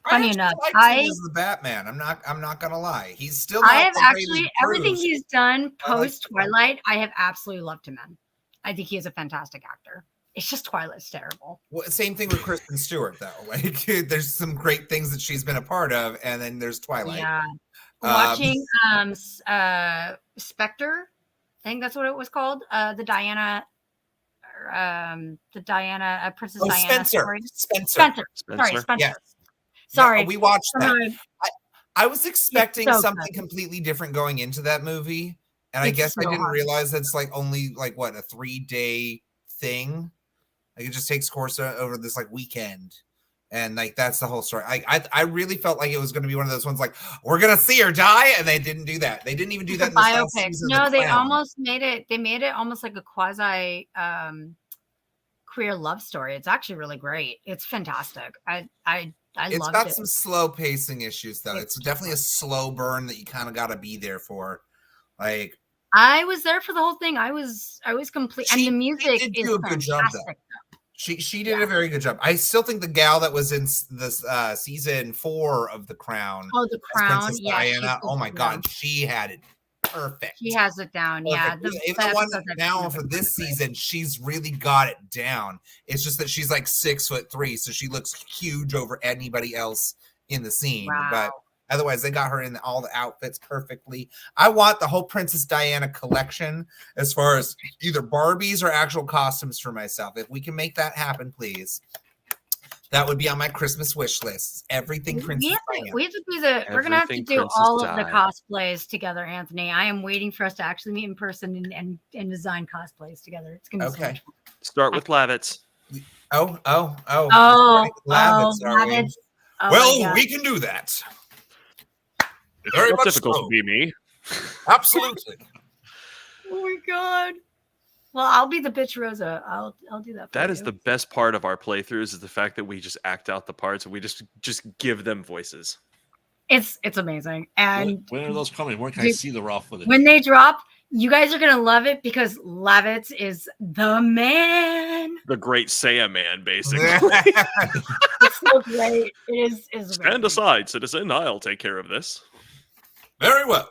Funny enough, I as the Batman. I'm not gonna lie. He's still. Not I have the greatest actually everything Bruce. he's done I like post Twilight. I have absolutely loved him in. I think he is a fantastic actor. It's just Twilight's terrible. Well, same thing with Kristen Stewart, though. Like, there's some great things that she's been a part of, and then there's Twilight. Yeah. Watching Spectre, I think that's what it was called. The Diana, Princess Diana Spencer. story. Spencer. Sorry, Spencer. Yes. Sorry, No, we watched that. I was expecting so something good. completely different going into that movie, and I It's guess I so didn't hard. realize that's like only like what a 3-day thing. Like it just takes course over this like weekend, and like that's the whole story. I really felt like it was going to be one of those ones like we're gonna see her die, and they didn't do that. They didn't even do that. In the last Biopic. season No, of The they Crown. almost made it. They made it almost like a quasi queer love story. It's actually really great. It's fantastic. I It's loved got it. some slow pacing issues though. It's It's definitely a slow burn that you kind of got to be there for. Like I was there for the whole thing. I was complete, and the music did is do a good job, though. fantastic. she did a very good job. I still think the gal that was in this season 4 of The Crown, Oh, The as Crown. Princess Yeah, Diana. Oh my she's God, she had it perfect. She has it down. Yeah. Perfect. Even the one now for this season, she's really got it down. It's just that she's like 6'3", so she looks huge over anybody else in the scene. Wow. But otherwise, they got her in all the outfits perfectly. I want the whole Princess Diana collection as far as either Barbies or actual costumes for myself. If we can make that happen, please. That would be on my Christmas wish list. Everything Princess Diana. We have to do the. We're gonna have to Everything do Princess all of the Di. cosplays together, Anthony. I am waiting for us to actually meet in person and design cosplays together. It's gonna be so Okay. much fun. Start with Lavitz. Oh. Oh, Lavitz, are we? Lavitz. Oh my Well, God. we can do that. It's Very not much difficult so. to be me. Absolutely. Oh my God. Well, I'll be the bitch Rosa. I'll do that. For That you. is the best part of our playthroughs is the fact that we just act out the parts and we just give them voices. It's amazing. And When are those coming? When can I Dude, see the raw footage? when they drop, you guys are gonna love it because Lavitz is the man. The great Saiyan man, basically. It's so great. It is Stand amazing. aside, citizen. I'll take care of this. Very well.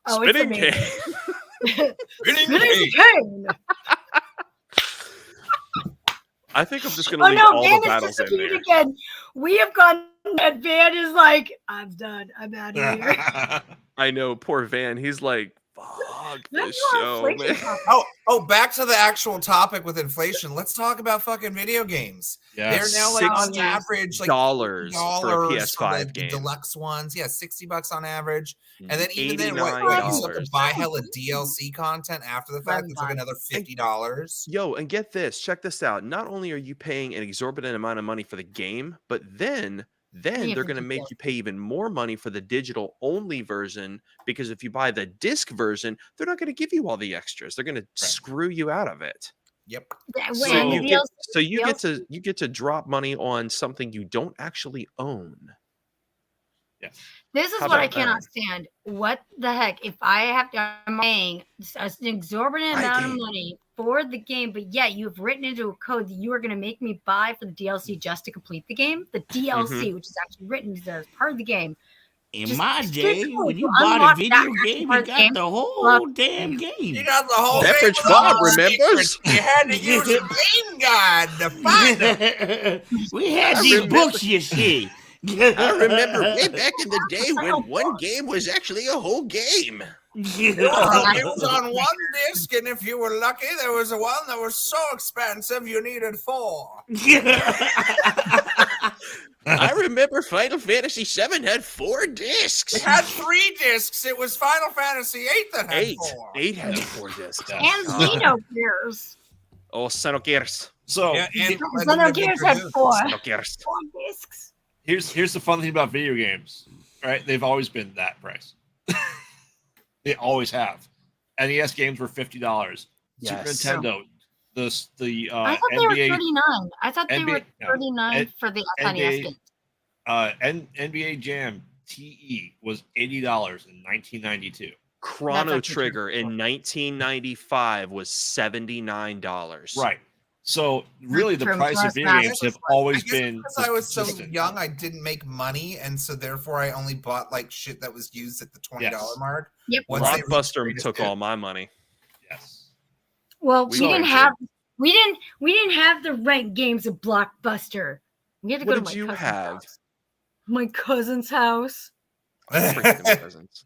Oh, it's Spinning amazing. cane. Spinning cane. I think I'm just gonna Oh leave no, all Van the is battles in disappeared there. again. We have gone. And Van is like, I'm done. I'm out of here. I know, poor Van. He's like, fuck That's this not show, inflation man. topic. Oh, back to the actual topic with inflation. Let's talk about fucking video games. Yes. They're now like on $60 average like $60 for a $60 PS5 the game. deluxe ones. Yeah, $60 on average. And then even then, what you $89. have to buy hella DLC content after the fact. It's like another $50. Yo, and get this. Check this out. Not only are you paying an exorbitant amount of money for the game, but then have they're to going to do make both. you pay even more money for the digital only version because if you buy the disc version, they're not going to give you all the extras. They're going to screw you out of it. Yep. So And the you get, DLC so you get DLC to drop money on something you don't actually own. Yes. This is How what I about that? cannot stand. What the heck? If I have to, I'm paying an exorbitant amount of money for the game, but yet you've written into a code that you are going to make me buy for the DLC just to complete the game. The DLC, which is actually written as part of the game. In Just my day, specifically when to you bought a unlock video that game, part you of the got game, the whole look, damn You game. got the whole Beverage thing with Bob all the remembers? secrets. You had to use a game guide to find them. We had I these remember- books, you see. I remember way back in the day when one game was actually a whole game. It was on one disc, and if you were lucky, there was one that was so expensive you needed 4. I remember Final Fantasy VII had 4 discs. It had 3 discs. It was Final Fantasy VIII that had 4. 8 had 4 discs. and God. Xenogears. Oh, Xenogears. So Yeah, and Xenogears had 4 Xenogears. discs. here's the fun thing about video games, right? They've always been that price. They always have. NES games were $50. Yes. Super Nintendo, the I thought they were NBA 39. I thought they were NBA no. 39 for the SNES games. NBA Jam TE was $80 in 1992. Chrono actually Trigger true. in 1995 was $79. Right. So really, the True. price of video I games have I always guess been because I was so consistent. young, I didn't make money, and so therefore I only bought like shit that was used at the $20 Yes. mark. Yep. Once they Blockbuster reached took it. all my money. Yes. Well, We we all didn't did. have we didn't have the right games at Blockbuster. We had to What go did to my you cousin's have? house. My cousin's house. Freaking presents.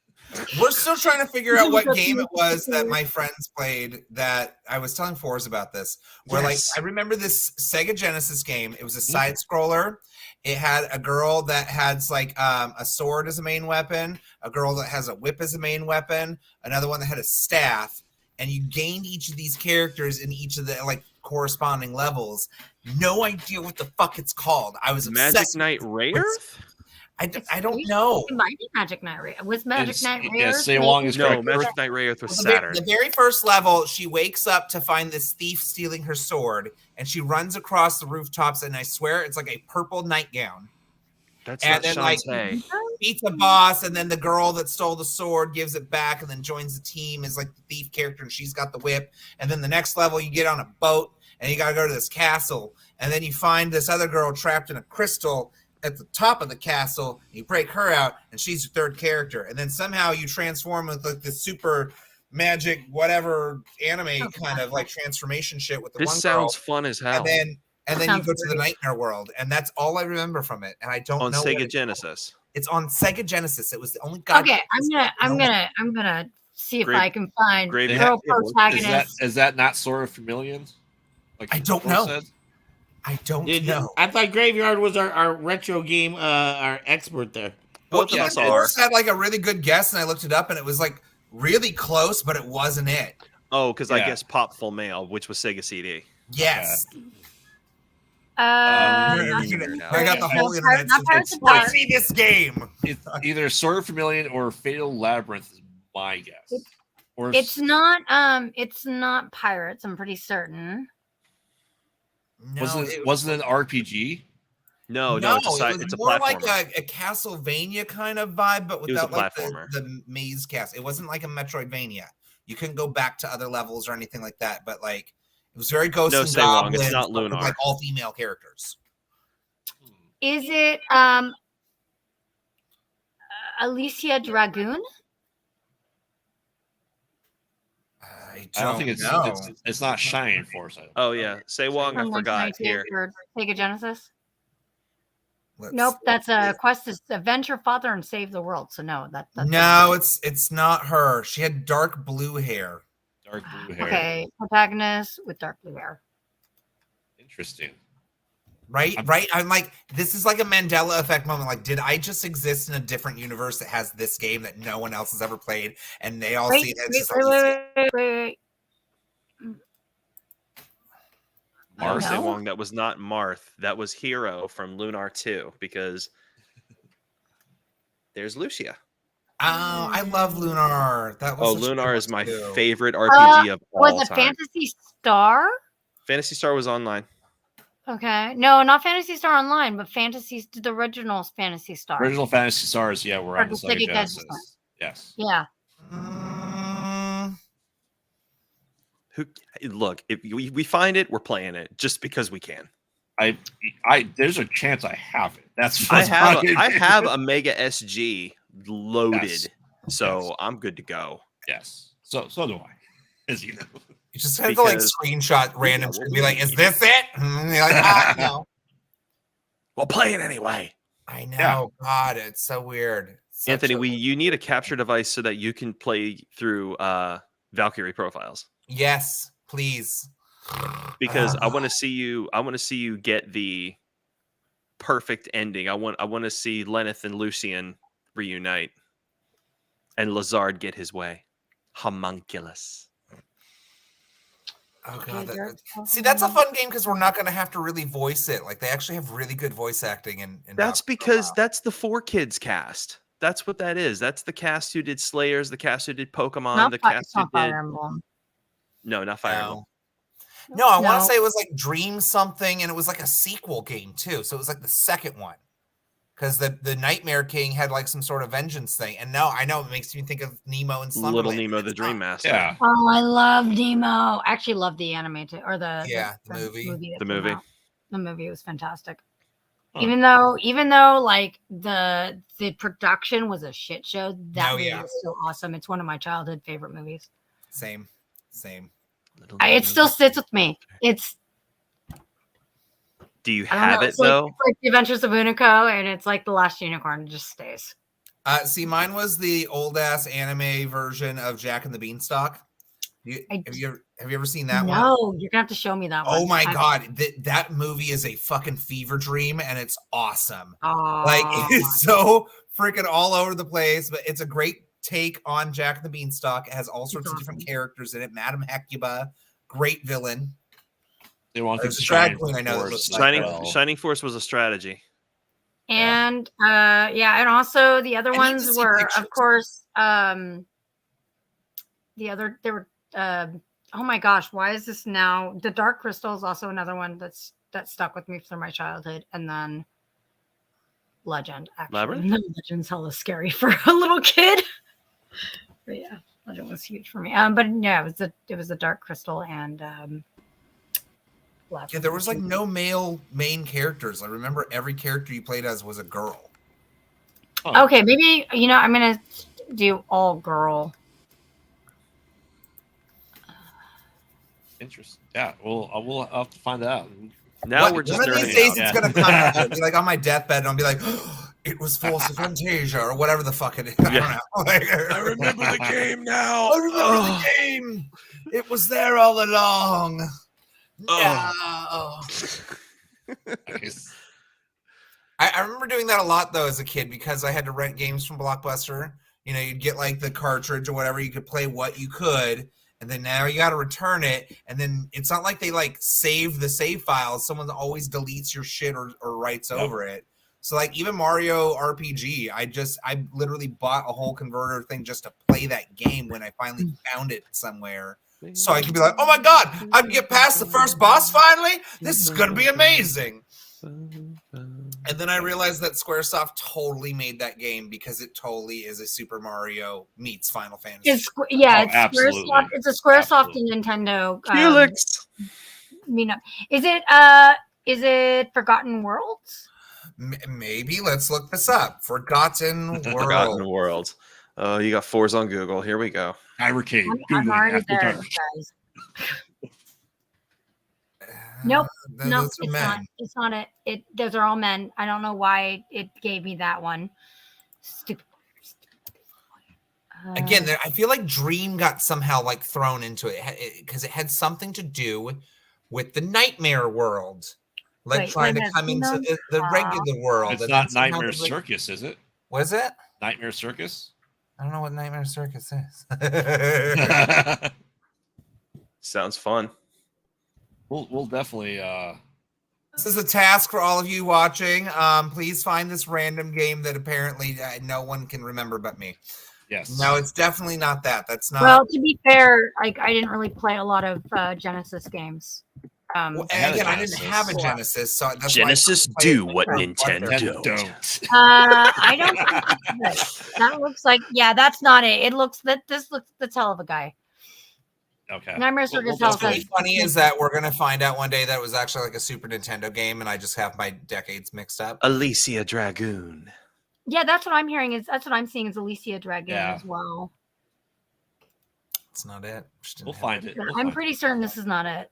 We're still trying to figure out what game it was that my friends played that I was telling Forrest about this. Where Yes. like I remember this Sega Genesis game. It was a side scroller. It had a girl that has like a sword as a main weapon, a girl that has a whip as a main weapon, another one that had a staff, and you gained each of these characters in each of the like corresponding levels. No idea what the fuck it's called. I was Magic obsessed. Knight Rayearth? I don't know. It might be Magic Knight Rayearth. Was Magic It's- Knight yeah, Rayearth? say along is No, correct. Magic Knight Rayearth was The Saturn. very first level, she wakes up to find this thief stealing her sword, and she runs across the rooftops, and I swear it's like a purple nightgown. That's And not then, like, Shantae. Beats a boss, and then the girl that stole the sword gives it back and then joins the team as like the thief character, and she's got the whip. And then the next level, you get on a boat, and you got to go to this castle, and then you find this other girl trapped in a crystal at the top of the castle. And you break her out, and she's your third character. And then somehow you transform with like this super magic, whatever anime kind of like transformation shit with the This one sounds girl. fun as hell. And then you Sounds go to the great. Nightmare World, and that's all I remember from it. And I don't On know what Sega it's Genesis. It's on Sega Genesis. It was the only god. Okay, I'm gonna see if Great- I can find great- girl Yeah, protagonist. Is that not Sword of Familians? Like I don't Forrest know. said? I don't know. I thought Graveyard was our retro game, our expert there. Both of us are. Forrest had like a really good guess, and I looked it up, and it was like really close, but it wasn't it. Oh, because I Yeah. guess Pop Full Mail, which was Sega CD. Yes. Uh, I got the whole no, internet. not Pirates since of Dark. see this game. It's either Sword of Familian or Fatal Labyrinth is my guess. Or It's not pirates. I'm pretty certain. No, wasn't it an RPG? No, no, it's a, it was it's a more platformer. like a Castlevania kind of vibe, but was a without like platformer. the maze cast. It wasn't like a Metroidvania. You couldn't go back to other levels or anything like that. But like, it was very Ghosts No, and say wrong. Goblins. It's not but with, Lunar. like all female characters. Is it Alicia Dragoon? I I don't think know. it's not Shining Force. I don't Oh yeah, Say Wong, I From forgot 1992 here. for Sega Genesis. Let's- Nope, that's a quest to avenge her father and save the world. So no, that's No, it's not her. She had dark blue hair. Dark blue hair. okay. Protagonist with dark blue hair. Interesting. Right? Right? I'm like, this is like a Mandela effect moment. Like, did I just exist in a different universe that has this game that no one else has ever played? And they all see Wait, it. It's wait, just wait, like, wait, wait. I don't Say know. Wong, that was not Marth. That was Hero from Lunar 2 because there's Lucia. oh, I love Lunar. That was Oh, such a Lunar good is one, my too. favorite RPG of all Was it time. Fantasy Star? Fantasy Star was online. Okay. No, not Fantasy Star Online, but the original Fantasy Star. Original Fantasy Stars, yeah, we're Or on the the Sega Sega Genesis one. Genesis. Yes. Yeah. Look, if we find it, we're playing it just because we can. I there's a chance I have it. That's I what's have fucking- I have a Mega SG loaded, Yes. so Yes. I'm good to go. Yes. So do I. As you know. You just have to like Because- screenshot random shit and be like, "Is this it?" And you're like, no. We'll play it anyway. I know. Yeah. God, it's so weird. Such Anthony, a- you need a capture device so that you can play through Valkyrie profiles. Yes, please. Because I want to see you get the perfect ending. I want to see Lenneth and Lucian reunite and Lazard get his way. Homunculus. Oh Okay, god. there's- See, that's a fun game because we're not going to have to really voice it. Like they actually have really good voice acting in That's Valkyrie because Profile. that's the 4Kids cast. That's what that is. That's the cast who did Slayers, the cast who did Pokemon, the cast it's who not did Fire Emblem. No, not Fire Emblem. No, I want No. to say it was like Dream something, and it was like a sequel game too. So it was like the second one, because the Nightmare King had like some sort of vengeance thing. And no, I know it makes me think of Nemo and Slumberland. Little Nemo It's the Dream not. Master. Yeah. Oh, I love Nemo. I actually love the anime too, or the movie. that The came movie. out. The movie was fantastic. Huh. Even though like the production was a shit show, that Oh, movie yeah. was so awesome. It's one of my childhood favorite movies. Same. Little It Nemo still the sits Dream with me. Master. Do you I don't have know, it it's like, though? it's like The Adventures of Unico, and it's like The Last Unicorn. It just stays. See, mine was the old ass anime version of Jack and the Beanstalk. Have you ever seen that one? No, you're gonna have to show me that one. Oh my god, that movie is a fucking fever dream, and it's awesome. Like Oh, it's so freaking all over the place, but it's a great take on Jack and the Beanstalk. It has all sorts of different characters in it. Madame Hecuba, great villain. They want There's to a drag shine queen I know that force looks as like well. Shining Force was a strategy. and and also the other I need to ones see were, pictures. of course, there were oh my gosh, why is this now? The Dark Crystal is also another one that stuck with me through my childhood, and then Legend. Actually, Labyrinth? Legend's hella scary for a little kid. But yeah, Legend was huge for me. But yeah, it was the Dark Crystal and Yeah, there was like no male main characters. I remember every character you played as was a girl. Oh, Okay, maybe I'm gonna do all girl. interesting. Yeah, well, I will have to find that out. Now One we're just of these nerding days out. Yeah. it's gonna come out. I'll be like on my deathbed and I'll be like, it was Force of Fantasia or whatever the fuck it is. I don't know. Like, I remember the game now. I remember the game. It was there all along. No. Nice. I remember doing that a lot though as a kid because I had to rent games from Blockbuster. You know, you'd get like the cartridge or whatever. You could play what you could, and then now you got to return it. And then it's not like they like save the save files. Someone always deletes your shit or writes Yep. over it. So like even Mario RPG, I literally bought a whole converter thing just to play that game when I finally found it somewhere. So I could be like, oh my god, I can get past the first boss finally. This is gonna be amazing. And then I realized that SquareSoft totally made that game because it totally is a Super Mario meets Final Fantasy. It's Oh, it's absolutely. SquareSoft. It's a SquareSoft Absolutely. and Nintendo. Felix. Is it Forgotten Worlds? Maybe let's look this up. Forgotten World. Forgotten World. Oh, you got fours on Google. Here we go. Kyber Cave. I'm Googling already after there, dark. guys. Nope. No, Those are it's men. not. It's not it. Those are all men. I don't know why it gave me that one. Stupid. Again, I feel like Dream got somehow like thrown into it because it had something to do with the nightmare world, like Wait, trying wait, to come into no. the regular world. It's and not then somehow Nightmare there's, like- Circus, is it? What is it? Nightmare Circus? I don't know what Nightmare Circus is. Sounds fun. we'll definitely This is a task for all of you watching. Please find this random game that apparently no one can remember but me. yes. No, it's definitely not that. That's not. Well, to be fair, like I didn't really play a lot of Genesis games. Well, I had and a again, I didn't Genesis. have a Genesis, so that's Genesis why I couldn't do play what it. Nintendo don't. I don't think it's good. That looks like that's not it. It looks this looks the hell of a guy. Okay. Nightmare We'll Circus just tells us. What's funny is that we're gonna find out one day that it was actually like a Super Nintendo game, and I just have my decades mixed up. Alicia Dragoon. Yeah, that's what I'm hearing. That's what I'm seeing is Alicia Dragon Yeah. as well. It's not it. Just didn't We'll have find it. We'll I'm find pretty certain this is not it.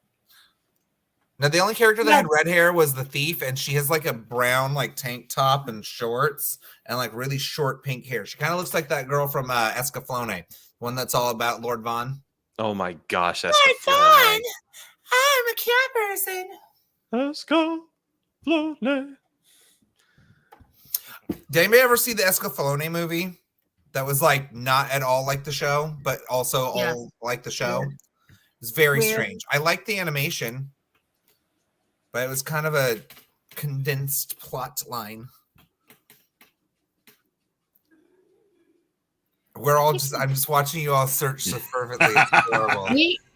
Now the only character that Yeah. had red hair was the thief, and she has like a brown like tank top and shorts and like really short pink hair. She kind of looks like that girl from Escaflowne, one that's all about Lord Von. Oh my gosh, that's Lord the Von, I'm a cure person. Escaflowne. Did anybody ever see the Escaflowne movie? That was like not at all like the show, but also Yeah. all like the show. Weird. It's very Weird. strange. I liked the animation, but it was kind of a condensed plot line. I'm just watching you all search so fervently. It's horrible.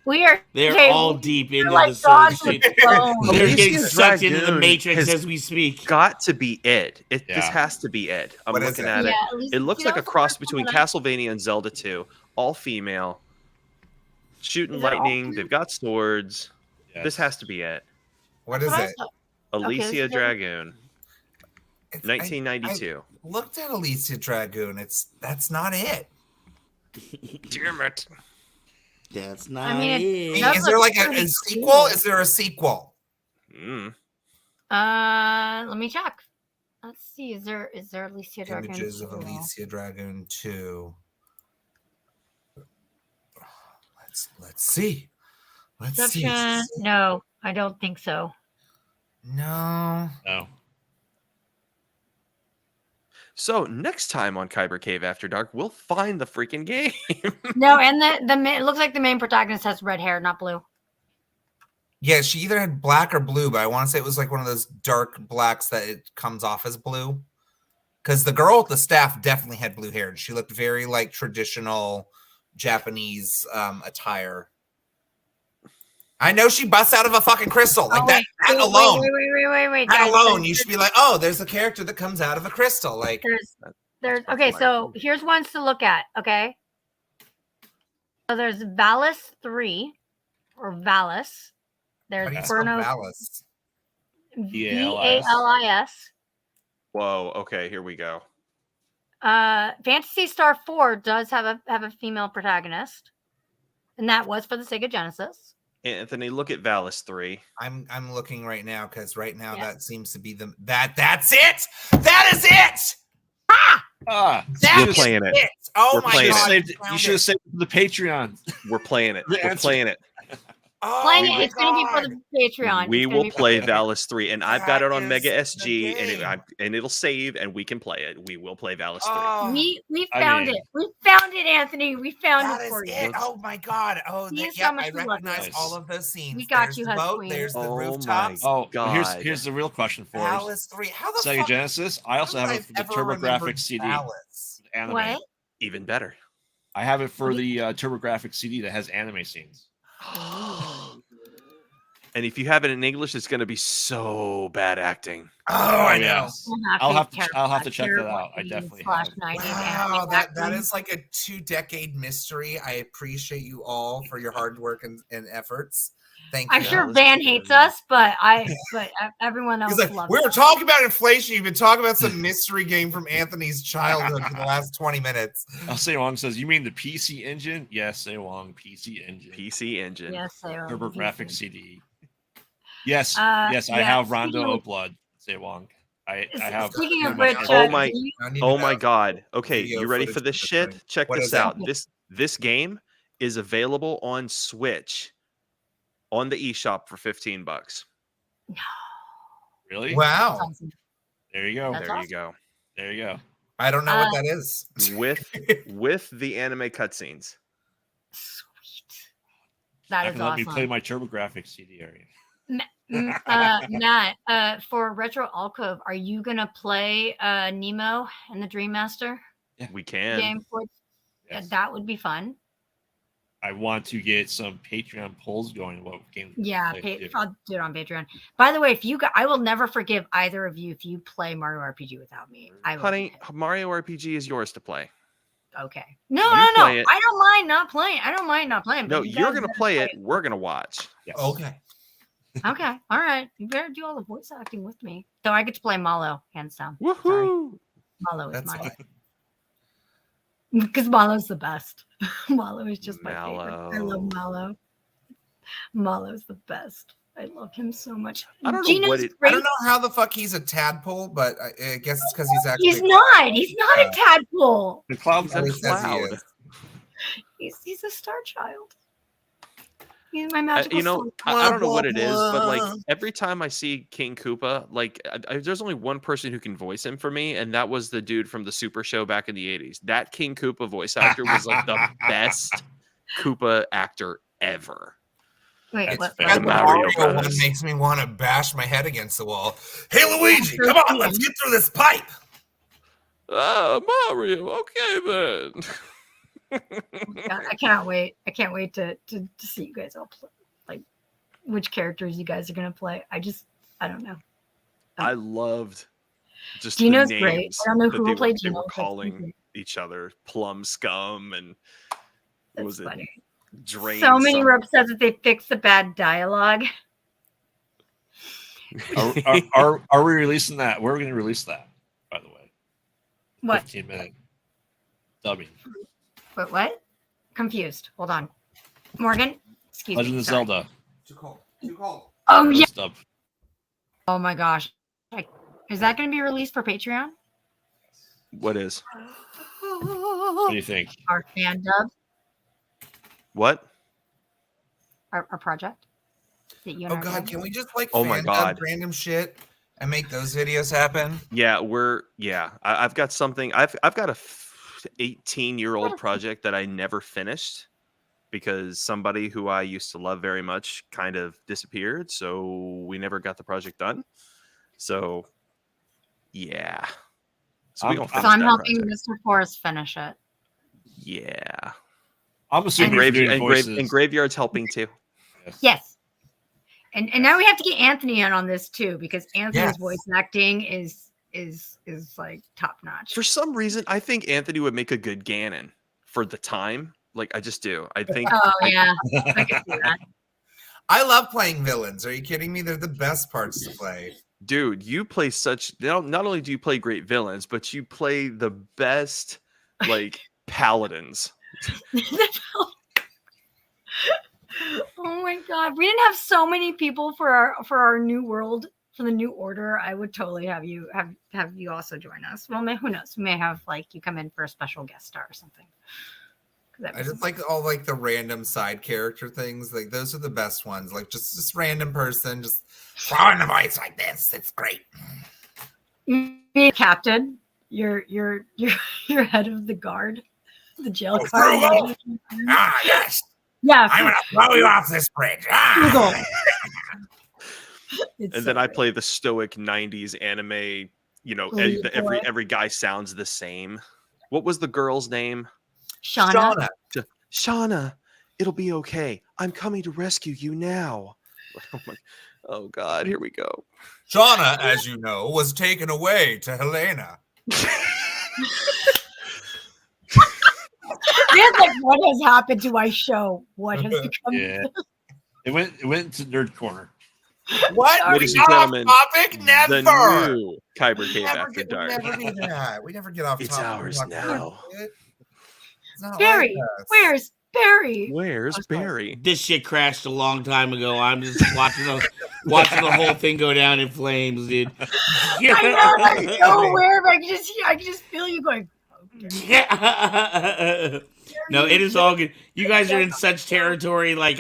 We are. They're okay, all we- deep we're into like the dogs search. with bones. They're Alicia getting sucked into the Dragoon matrix has as we speak. Got to be it. This Yeah. has to be it. I'm What is looking it? at it. Yeah, at least- It looks see, like that a was the cross first one between that I- Castlevania and Zelda 2. All female. Shooting Is it all lightning. female? They've got swords. This This has to be it. What That's is what I it? thought. Alicia this is it. Dragoon. It's- 1992. I looked at Alicia Dragoon. That's not it. Damn it. That's not I mean, it. That's Is there like pretty a sequel? cool. Is there a sequel? Mm. Let me check. Let's see. Is there Alicia Dragon? Images of 2? Alicia Dragoon 2. Let's see. Let's see. Exception? No, I don't think so. No. No. So next time on Kyber Cave After Dark, we'll find the freaking game. No, and it looks like the main protagonist has red hair, not blue. Yeah, she either had black or blue, but I want to say it was like one of those dark blacks that it comes off as blue. Because the girl with the staff definitely had blue hair. She looked very like traditional Japanese attire. I know she busts out of a fucking crystal. Like that alone. Wait, That guys, alone, you should be like, oh, there's a character that comes out of a crystal. Like, There's okay, so here's ones to look at. Okay, so there's Valis 3 or Valis. how do you There's spell Burno Valis? Valis. Whoa. Okay, here we go. Phantasy Star 4 does have a female protagonist, and that was for the Sega Genesis. Anthony, look at Valis 3. I'm looking right now because right now Yeah. that seems to be that's it. That is it. Ah, That We're is playing it. Oh We're my playing god! it. you should have saved it for the Patreon. We're playing it. The We're answer. playing it. Oh Playing my it, it's going to be for the Patreon. We It's gonna will be for play the- Valis 3, and I've got That it on is Mega the SG, game. and it'll save, and we can play it. We will play Valis 3. Oh, We I found mean- it. We found it, Anthony. We found that it is for you. it. Oh my god! Oh, See, it's yeah, how much I we love recognize this. all of those scenes. We got There's you, the Hus boat. Queen. There's the Oh my rooftops. Oh, God. here's the real question for us. Valis 3. How the Sega fuck? Genesis. I also how have did it for the I ever remember TurboGrafx CD Valis? anime. What? Even better. I have it for the TurboGrafx CD that has anime scenes. And if you have it in English, it's going to be so bad acting. Oh, I know. yes. I'll have to check that out. I definitely have. Wow, that is like a 2-decade mystery. I appreciate you all for your hard work and efforts. Thank you. I'm sure let's Van do hates it. us, but everyone else He's like, loves we were us. talking about inflation. You've been talking about some mystery game from Anthony's childhood for the last 20 minutes. Say Wong says, "You mean the PC Engine?" Yes, Say Wong, PC Engine, PC Engine. Yes, they are. TurboGrafx CD. Yes, Uh, yes, I yeah, have Rondo speaking of- Blood. Say Wong. I have. Speaking of pretty which, much Oh everything. my- do you- I need to Oh my know. God. Okay, Video you ready footage for this of shit? this. Check What this is it? out. This game is available on Switch on the eShop for $15. Really? Wow. awesome. There you go. That's There you awesome. go. There you go. I don't know what that is. With the anime cutscenes. Sweet. That is Let me play awesome. my TurboGrafx CD area. Matt, for Retro Alcove, are you gonna play Nemo and the Dream Master We can. game? For Yes. that would be fun. I want to get some Patreon polls going. What game? Yeah, I'll do it on Patreon. By the way, if you I will never forgive either of you if you play Mario RPG without me. Honey, Mario RPG is yours to play. Okay. No. You play it. I don't mind not playing. No, you're gonna play it. We're gonna watch. Yes. Okay. Okay. All right. You better do all the voice acting with me. Though I get to play Malo, hands down. Woohoo! Sorry. Malo is That's mine. fine. Because Malo's the best. Malo is just my Mallow. favorite. I love Malo. Malo's the best. I love him so much. I don't know Gino's what it- great. I don't know how the fuck he's a tadpole, but I guess it's because he's actually. He's not. He's not a tadpole. The cloud's At a least as he cloud. is. He's a star child. He's my magical soul. I don't know what it is, but like every time I see King Koopa, like there's only one person who can voice him for me, and that was the dude from the Super Show back in the 80s. That King Koopa voice actor was like the best Koopa actor ever. Wait, It's what? bad. The Mario Mario one Brothers. makes me want to bash my head against the wall. Hey, Luigi, come on, let's get through this pipe. Mario, okay then. I cannot wait. I can't wait to see you guys all play. Like, which characters you guys are gonna play. I don't know. I loved just Gino's the great. names I don't know that who will play they Gino. were That's calling great. each other plum scum and what That's was it? funny. Drain So many some- were upset that they fixed the bad dialogue. Are we releasing that? Where are we going to release that? By the way, What? 15-minute dubbing. What? Confused. Hold on. Morgan, excuse Legend me. of sorry. Zelda. Too cold. Too cold. Oh yeah. Dub. Oh my gosh. Is that going to be released for Patreon? What is? What do you think? Our fan dub, What? our project. That you and Oh I God, did? can we just like Oh my fan dub God. random shit and make those videos happen? Yeah, I've got something. I've got a 18-year-old project that I never finished because somebody who I used to love very much kind of disappeared, so we never got the project done. So, yeah. So we I'm- gonna so finish So I'm that helping project. Mr. Forrest finish it. Yeah. I'm And, assuming you're doing voices. and Graveyard's helping too. Yes. And now we have to get Anthony in on this too, because Anthony's Yes. voice acting is like top notch. For some reason, I think Anthony would make a good Ganon for the time. Like I just do. I think Oh yeah, I can see that. I love playing villains. Are you kidding me? They're the best parts to play. dude, you play such not only do you play great villains, but you play the best like paladins. Oh my god, we didn't have so many people for our new world, for the new order. I would totally have you also join us. Well, who knows? We may have like you come in for a special guest star or something. I just like all like the random side character things. Like those are the best ones. Like just this random person just throwing a voice like this. It's great. You're captain. You're head of the guard, the jail guard. Frugal. Ah, yes. Yeah, I'm gonna throw you off this bridge. Ah. It's And so then I great. play the stoic 90s anime, you know, Lead boy. every guy sounds the same. What was the girl's name? Shauna. Shauna, it'll be okay. I'm coming to rescue you now. Oh God, here we go. Shauna, as you know, was taken away to Helena. It's like, what has happened to my show? What has become? Yeah. It went to Nerd Corner. What? Ladies We and got off gentlemen, topic? Never. The new Kyber Cave Never After get- Dark. Never do that. We never get off It's topic. ours We're not gonna now. do it. It's not Barry, like us. where's Barry? Where's Oh, sorry. Barry? This shit crashed a long time ago. I'm just watching the whole thing go down in flames, dude. I know, I'm so aware, but I can just feel you going. Okay. No, it is all good. You guys are in such territory. Like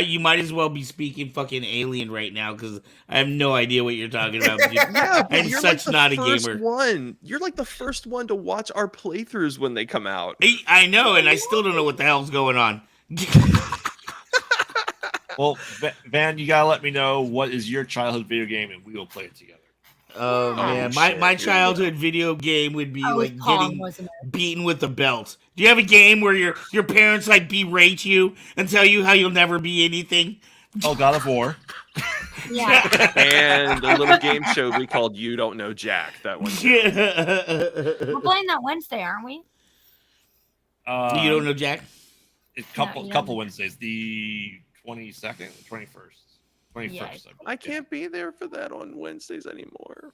you might as well be speaking fucking alien right now because I have no idea what you're talking about. Dude. Yeah, but I'm you're such like the not a first gamer. one. You're like the first one to watch our playthroughs when they come out. I know, and I still don't know what the hell's going on. Well, Van, you gotta let me know what is your childhood video game, and we will play it together. Oh Yeah. man, Oh, my shit, my here we go. childhood video game would be Oh, it was like Pong, getting wasn't it? beaten with a belt. Do you have a game where your parents like berate you and tell you how you'll never be anything? Oh, God of War. Yeah. And a little game show we called You Don't Know Jack. That one. Too. We're playing that Wednesday, aren't we? You don't know Jack? It's No, couple you couple don't. Wednesdays, the 22nd, 21st, 21st. Yeah. I can't be there for that on Wednesdays anymore.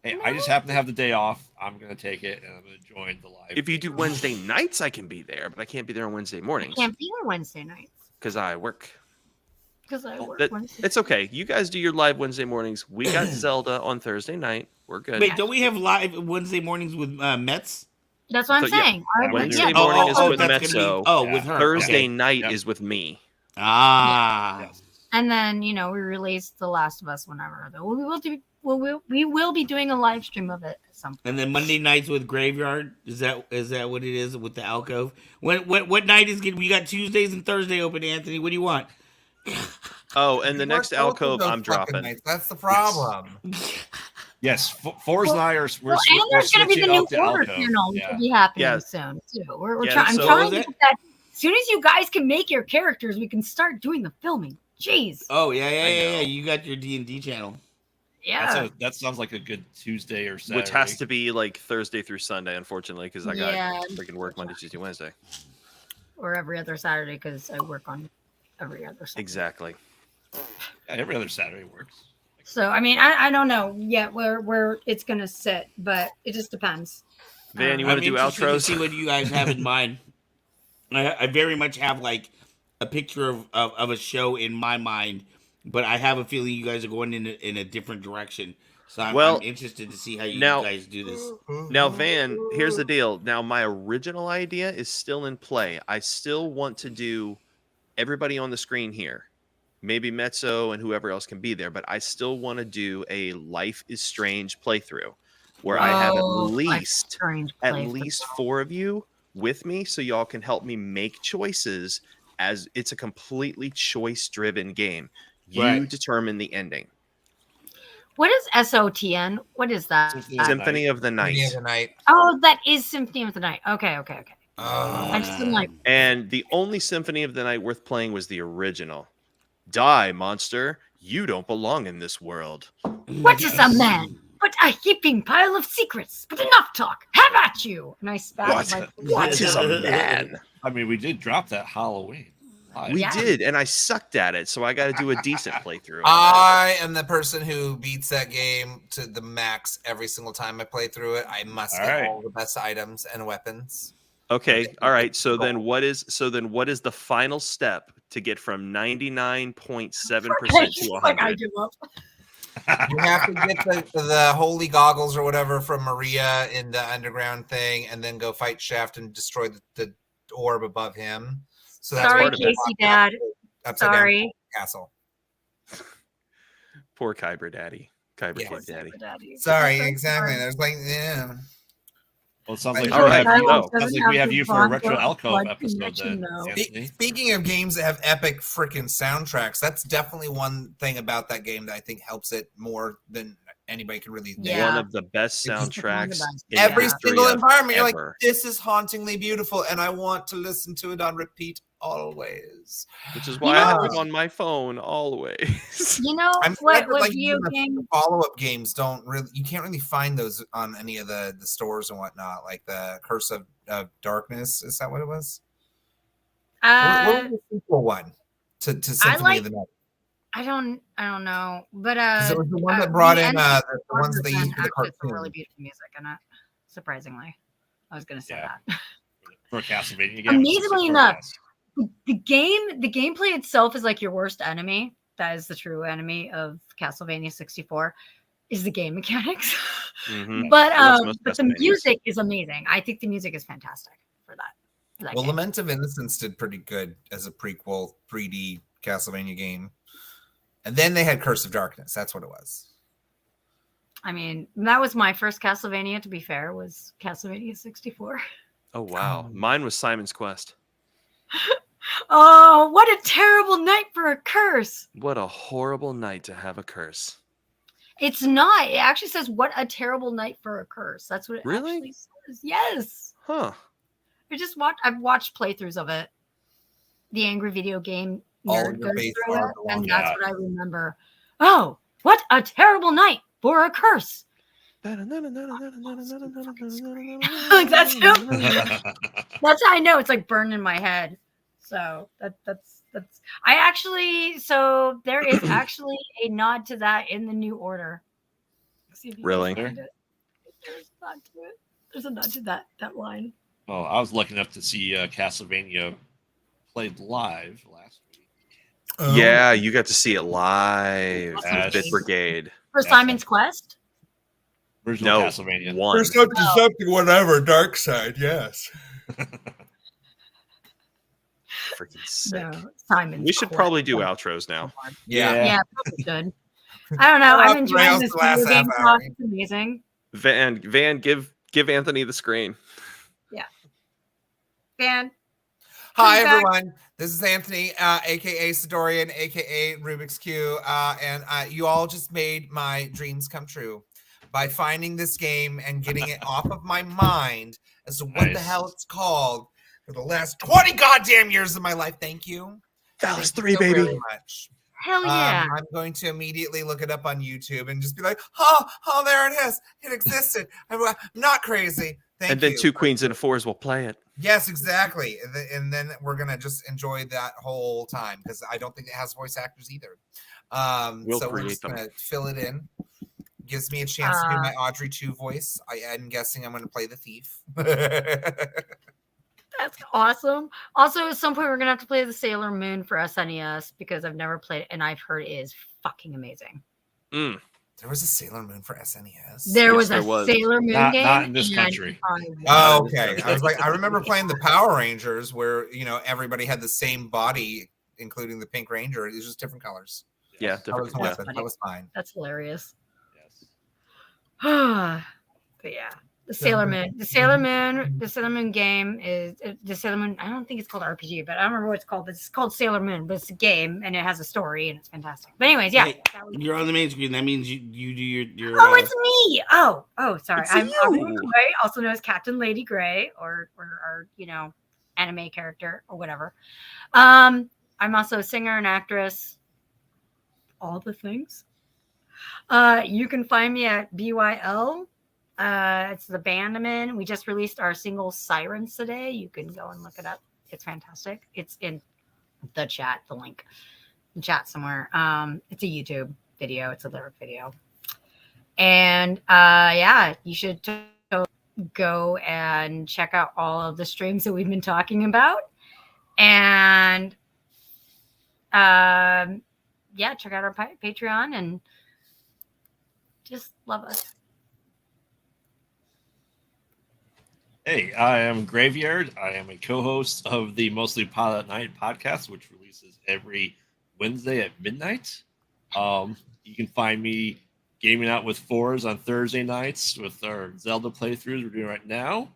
Hey, I just happen to have the day off. I'm gonna take it and I'm gonna join the live. If you do Wednesday nights, I can be there, but I can't be there on Wednesday mornings Can't be there Wednesday nights because I work. because I work That, Wednesday. it's okay. You guys do your live Wednesday mornings. We got Zelda on Thursday night. We're good. Wait, don't we have live Wednesday mornings with Mets? That's what I'm So, yeah, saying. Wednesday Yeah. morning is with that's gonna Mezzo. be Yeah. with her. Thursday Okay. night Yep. is with me. Ah. Yes. And then we release The Last of Us whenever. We will be doing a live stream of it at some point. And then Monday nights with Graveyard. Is that what it is with the alcove? What night is good? We got Tuesdays and Thursday open, Anthony. What do you want? Oh, and the Work next both of alcove those I'm fucking dropping. nights. That's the problem. Yes, Forrest and I are. Well, and there's going to be the new order alcove. channel, which Yeah. will be happening Yeah. soon too. We're Yeah, trying. I'm so- trying What to was get that. As soon as you guys can make your characters, we can start doing the filming. Jeez. Oh yeah. know. You got your D&D channel. Yeah. That sounds like a good Tuesday or Saturday. Which has to be like Thursday through Sunday, unfortunately, because I got Yeah. freaking work Monday, Tuesday, Wednesday. Or every other Saturday because I work on every other Saturday. Exactly. Yeah, every other Saturday works. So I mean, I don't know yet where it's gonna sit, but it just depends. Van, you I'm want to do interested to outros? see what you guys have in mind. I very much have like a picture of a show in my mind, but I have a feeling you guys are going in a different direction. So I'm interested to see how you guys do this. Now, Van, here's the deal. Now, my original idea is still in play. I still want to do everybody on the screen here. Maybe Mezzo and whoever else can be there, but I still want to do a Life is Strange playthrough where I have at least 4 of you with me so y'all can help me make choices, as it's a completely choice-driven game. You determine the ending. What is SOTN? What is that? Symphony of the Night. Symphony of the Night. Oh, that is Symphony of the Night. Okay. I just didn't like. And the only Symphony of the Night worth playing was the original. Die, monster. You don't belong in this world. What is a man but a heaping pile of secrets? But enough talk. Have at you. And I spat. What is a man? I mean, we did drop that Halloween. We did, and I sucked at it, so I got to do a decent playthrough. I am the person who beats that game to the max every single time I play through it. I must get all the best items and weapons. Okay, all right. So then what is the final step to get from 99.7% to 100? Like I give up. You have to get the holy goggles or whatever from Maria in the underground thing, and then go fight Shaft and destroy the orb above him. So that's Sorry, part of it. Casey, Dad. Upside Sorry. down castle. Poor Kyber Daddy. Kyber Cave Daddy. Sorry, exactly. There's Well, it sounds like, All right, we have you for a retro alcove episode then, Anthony. Speaking of games that have epic freaking soundtracks, that's definitely one thing about that game that I think helps it more than anybody can really do. One of the best soundtracks. in Every the history single of environment, you're like, ever. this is hauntingly beautiful, and I want to listen to it on repeat always. Which is why I have it on my phone always. You know I'm what? glad What like video even the game? follow-up games don't really, you can't really find those on any of the stores and whatnot, like the Curse of Darkness. Is that what it was? What was the sequel one to Symphony of the Night? I don't know, but 'Cause it was the one that brought in the ones that they used for the actually some cartoon. really beautiful music in it. Surprisingly, I was going to say that. For a Castlevania game. Amazingly enough, the gameplay itself is like your worst enemy. That is the true enemy of Castlevania 64. Is the game mechanics, Mhm. but most the Castlevanias. music is amazing. I think the music is fantastic for that. Well, game. Lament of Innocence did pretty good as a prequel 3D Castlevania game. And then they had Curse of Darkness. That's what it was. I mean, that was my first Castlevania, to be fair, was Castlevania 64. Oh wow, mine was Simon's Quest. Oh, what a terrible night for a curse. What a horrible night to have a curse. It's not. It actually says, "What a terrible night for a curse." That's what it Really? actually says. Yes. Huh. I've watched playthroughs of it. The Angry Video Game All Nerd your goes base through are it, belong. and that's what I remember. Oh, what a terrible night for a curse! Like that's him. That's how I know it's like burned in my head. So that's. I actually. So there is actually a nod to that in the New Order. See if you can Really? find it. There's a nod to it. There's a nod to that line. Oh, I was lucky enough to see Castlevania played live last week. Oh. Yeah, you got to see it live. Yes. Bit Brigade. For Simon's Quest? Original No, Castlevania. one. There's something, something, whatever. Dark side, yes. Freaking sick. No, Simon's We should Quest. probably do outros now. Yeah, probably should. I don't know. I'm enjoying Rails this the last video game half talk. hour. It's amazing. Van, give Anthony the screen. Van. Hi, Come back. everyone. This is Anthony, aka Sidorian, aka Rubik's Cube, and you all just made my dreams come true by finding this game and getting it off of my mind as to what the hell it's called for the last 20 goddamn years of my life. Thank you. Phallus Thank 3, you so baby. very much. Hell yeah. I'm going to immediately look it up on YouTube and just be like, oh, there it is. It existed. I'm not crazy. Thank And then you. 2 queens and a 4s will play it. Yes, exactly. And then we're gonna just enjoy that whole time because I don't think it has voice actors either. We'll so we're create just them. gonna fill it in. Gives me a chance to do my Audrey 2 voice. I'm guessing I'm gonna play the thief. That's awesome. Also, at some point, we're going to have to play the Sailor Moon for SNES because I've never played it and I've heard it is fucking amazing. Mm. There was a Sailor Moon for SNES. There was there a was. Sailor Moon game. Not in this and country. Oh, okay. I was like, I remember playing the Power Rangers where everybody had the same body, including the Pink Ranger. It was just different colors. Yeah, That was, different. fine. That was fine. That's hilarious. Yes. But yeah, the Sailor Moon game is the Sailor Moon. I don't think it's called RPG, but I don't remember what it's called. But it's called Sailor Moon. But it's a game and it has a story and it's fantastic. But anyways, yeah. Hey, you're on the main screen. That means you do your. Oh, it's me. Oh, sorry. It's I'm you. Gray, also known as Captain Lady Gray, or anime character or whatever. I'm also a singer and actress. All the things. You can find me at BYL. It's the band I'm in. We just released our single Sirens today. You can go and look it up. It's fantastic. It's in the chat, the link in chat somewhere. It's a YouTube video. It's a lyric video. And you should go and check out all of the streams that we've been talking about. And check out our Patreon and just love us. Hey, I am Graveyard. I am a co-host of the Mostly Pilot Night podcast, which releases every Wednesday at midnight. You can find me gaming out with fours on Thursday nights with our Zelda playthroughs we're doing right now,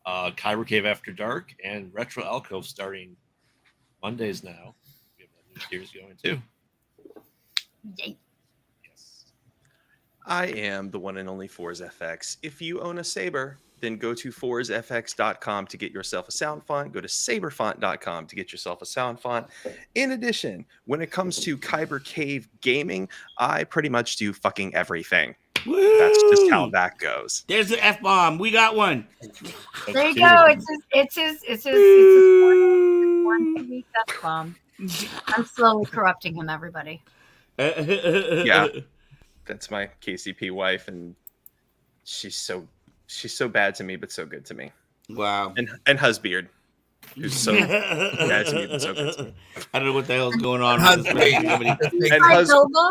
Kyber Cave After Dark, and Retro Alcove starting Mondays now. We have that new series going too. Yay. Yes. I am the one and only Fours FX. If you own a Saber, then go to FoursFX.com to get yourself a sound font. Go to SaberFont.com to get yourself a sound font. In addition, when it comes to Kyber Cave Gaming, I pretty much do fucking everything. Woo! That's just how that goes. There's the F-bomb. We got one. There you go. It's his one week F-bomb. I'm slowly corrupting him, everybody. Yeah. That's my KCP wife, and she's so bad to me, but so good to me. Wow. And Husbeard, who's so bad to me, but so good to me. I don't know what the hell's going on.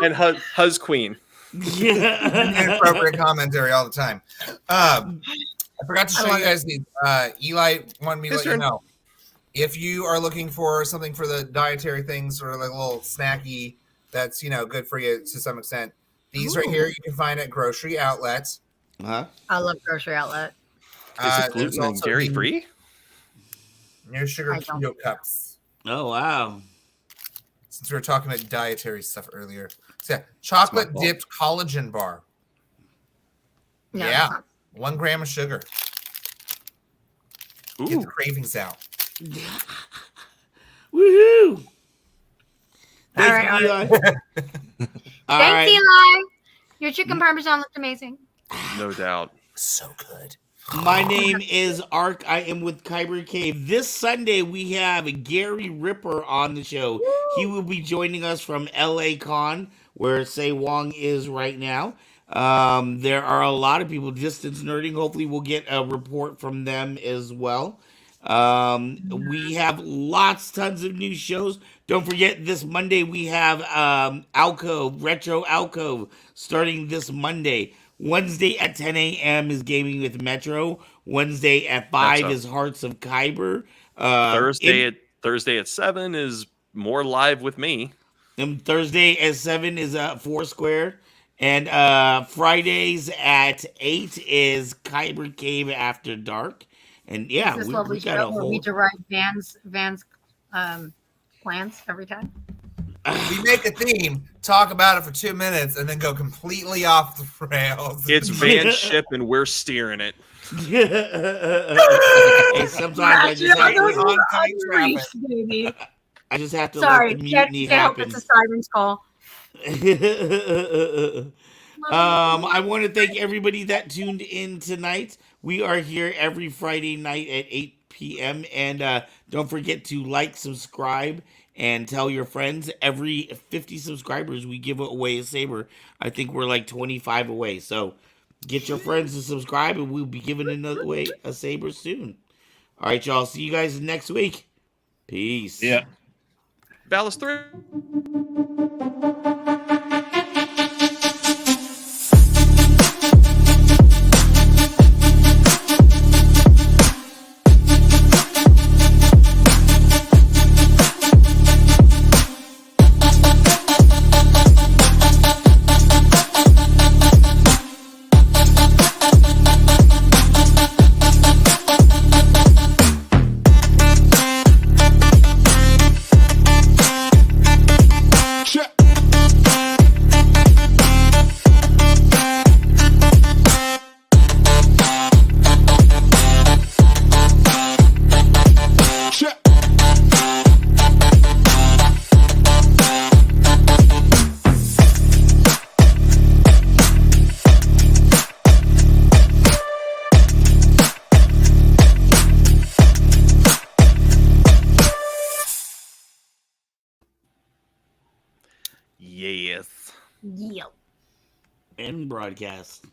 And Hus Queen. Inappropriate commentary all the time. I forgot to show you guys the Eli wanted me to let you know. If you are looking for something for the dietary things or like a little snacky that's good for you to some extent, these right here you can find at grocery outlets. Huh? I love Grocery Outlet. Is it gluten and dairy free? No sugar keto cups. Oh wow! Since we were talking about dietary stuff earlier, So, chocolate fault. dipped collagen bar. No, Yeah. that's not- 1 gram of sugar. Get the Ooh, cravings out. Woohoo! All Thank right, you, all Eli. All Thanks, right. Eli. Your chicken parmesan looked amazing. no doubt. So good. My name is Ark. I am with Kyber Cave. This Sunday, we have Gary Ripper on the show. He will be joining us from LA Con, where Say Wong is right now. There are a lot of people distance nerding. Hopefully, we'll get a report from them as well. We have tons of new shows. Don't forget, this Monday we have Alcove, Retro Alcove, starting this Monday. Wednesday at 10 a.m. is Gaming with Metro. Wednesday at 5 Metro. is Hearts of Kyber. Thursday at 7 is more live with me. And Thursday at 7 is Foursquare. And Fridays at 8 is Kyber Cave After Dark. And yeah, This we lovely got show a where we whole. derive Van's plans every time. We make a theme, talk about it for 2 minutes, and then go completely off the rails. It's Van's ship and we're steering it. Hey, sometimes I just have Those to, are oncoming traffic. Baby. I just have to Sorry, let the can't mutiny help happen. it's a siren's call. I want to thank everybody that tuned in tonight. We are here every Friday night at 8 p.m. And don't forget to like, subscribe, and tell your friends. Every 50 subscribers, we give away a Saber. I think we're like 25 away. So get your friends to subscribe, and we'll be giving away a Saber soon. All right, y'all. See you guys next week. Peace. Yeah. Valis 3. Yes. Yeah. End broadcast.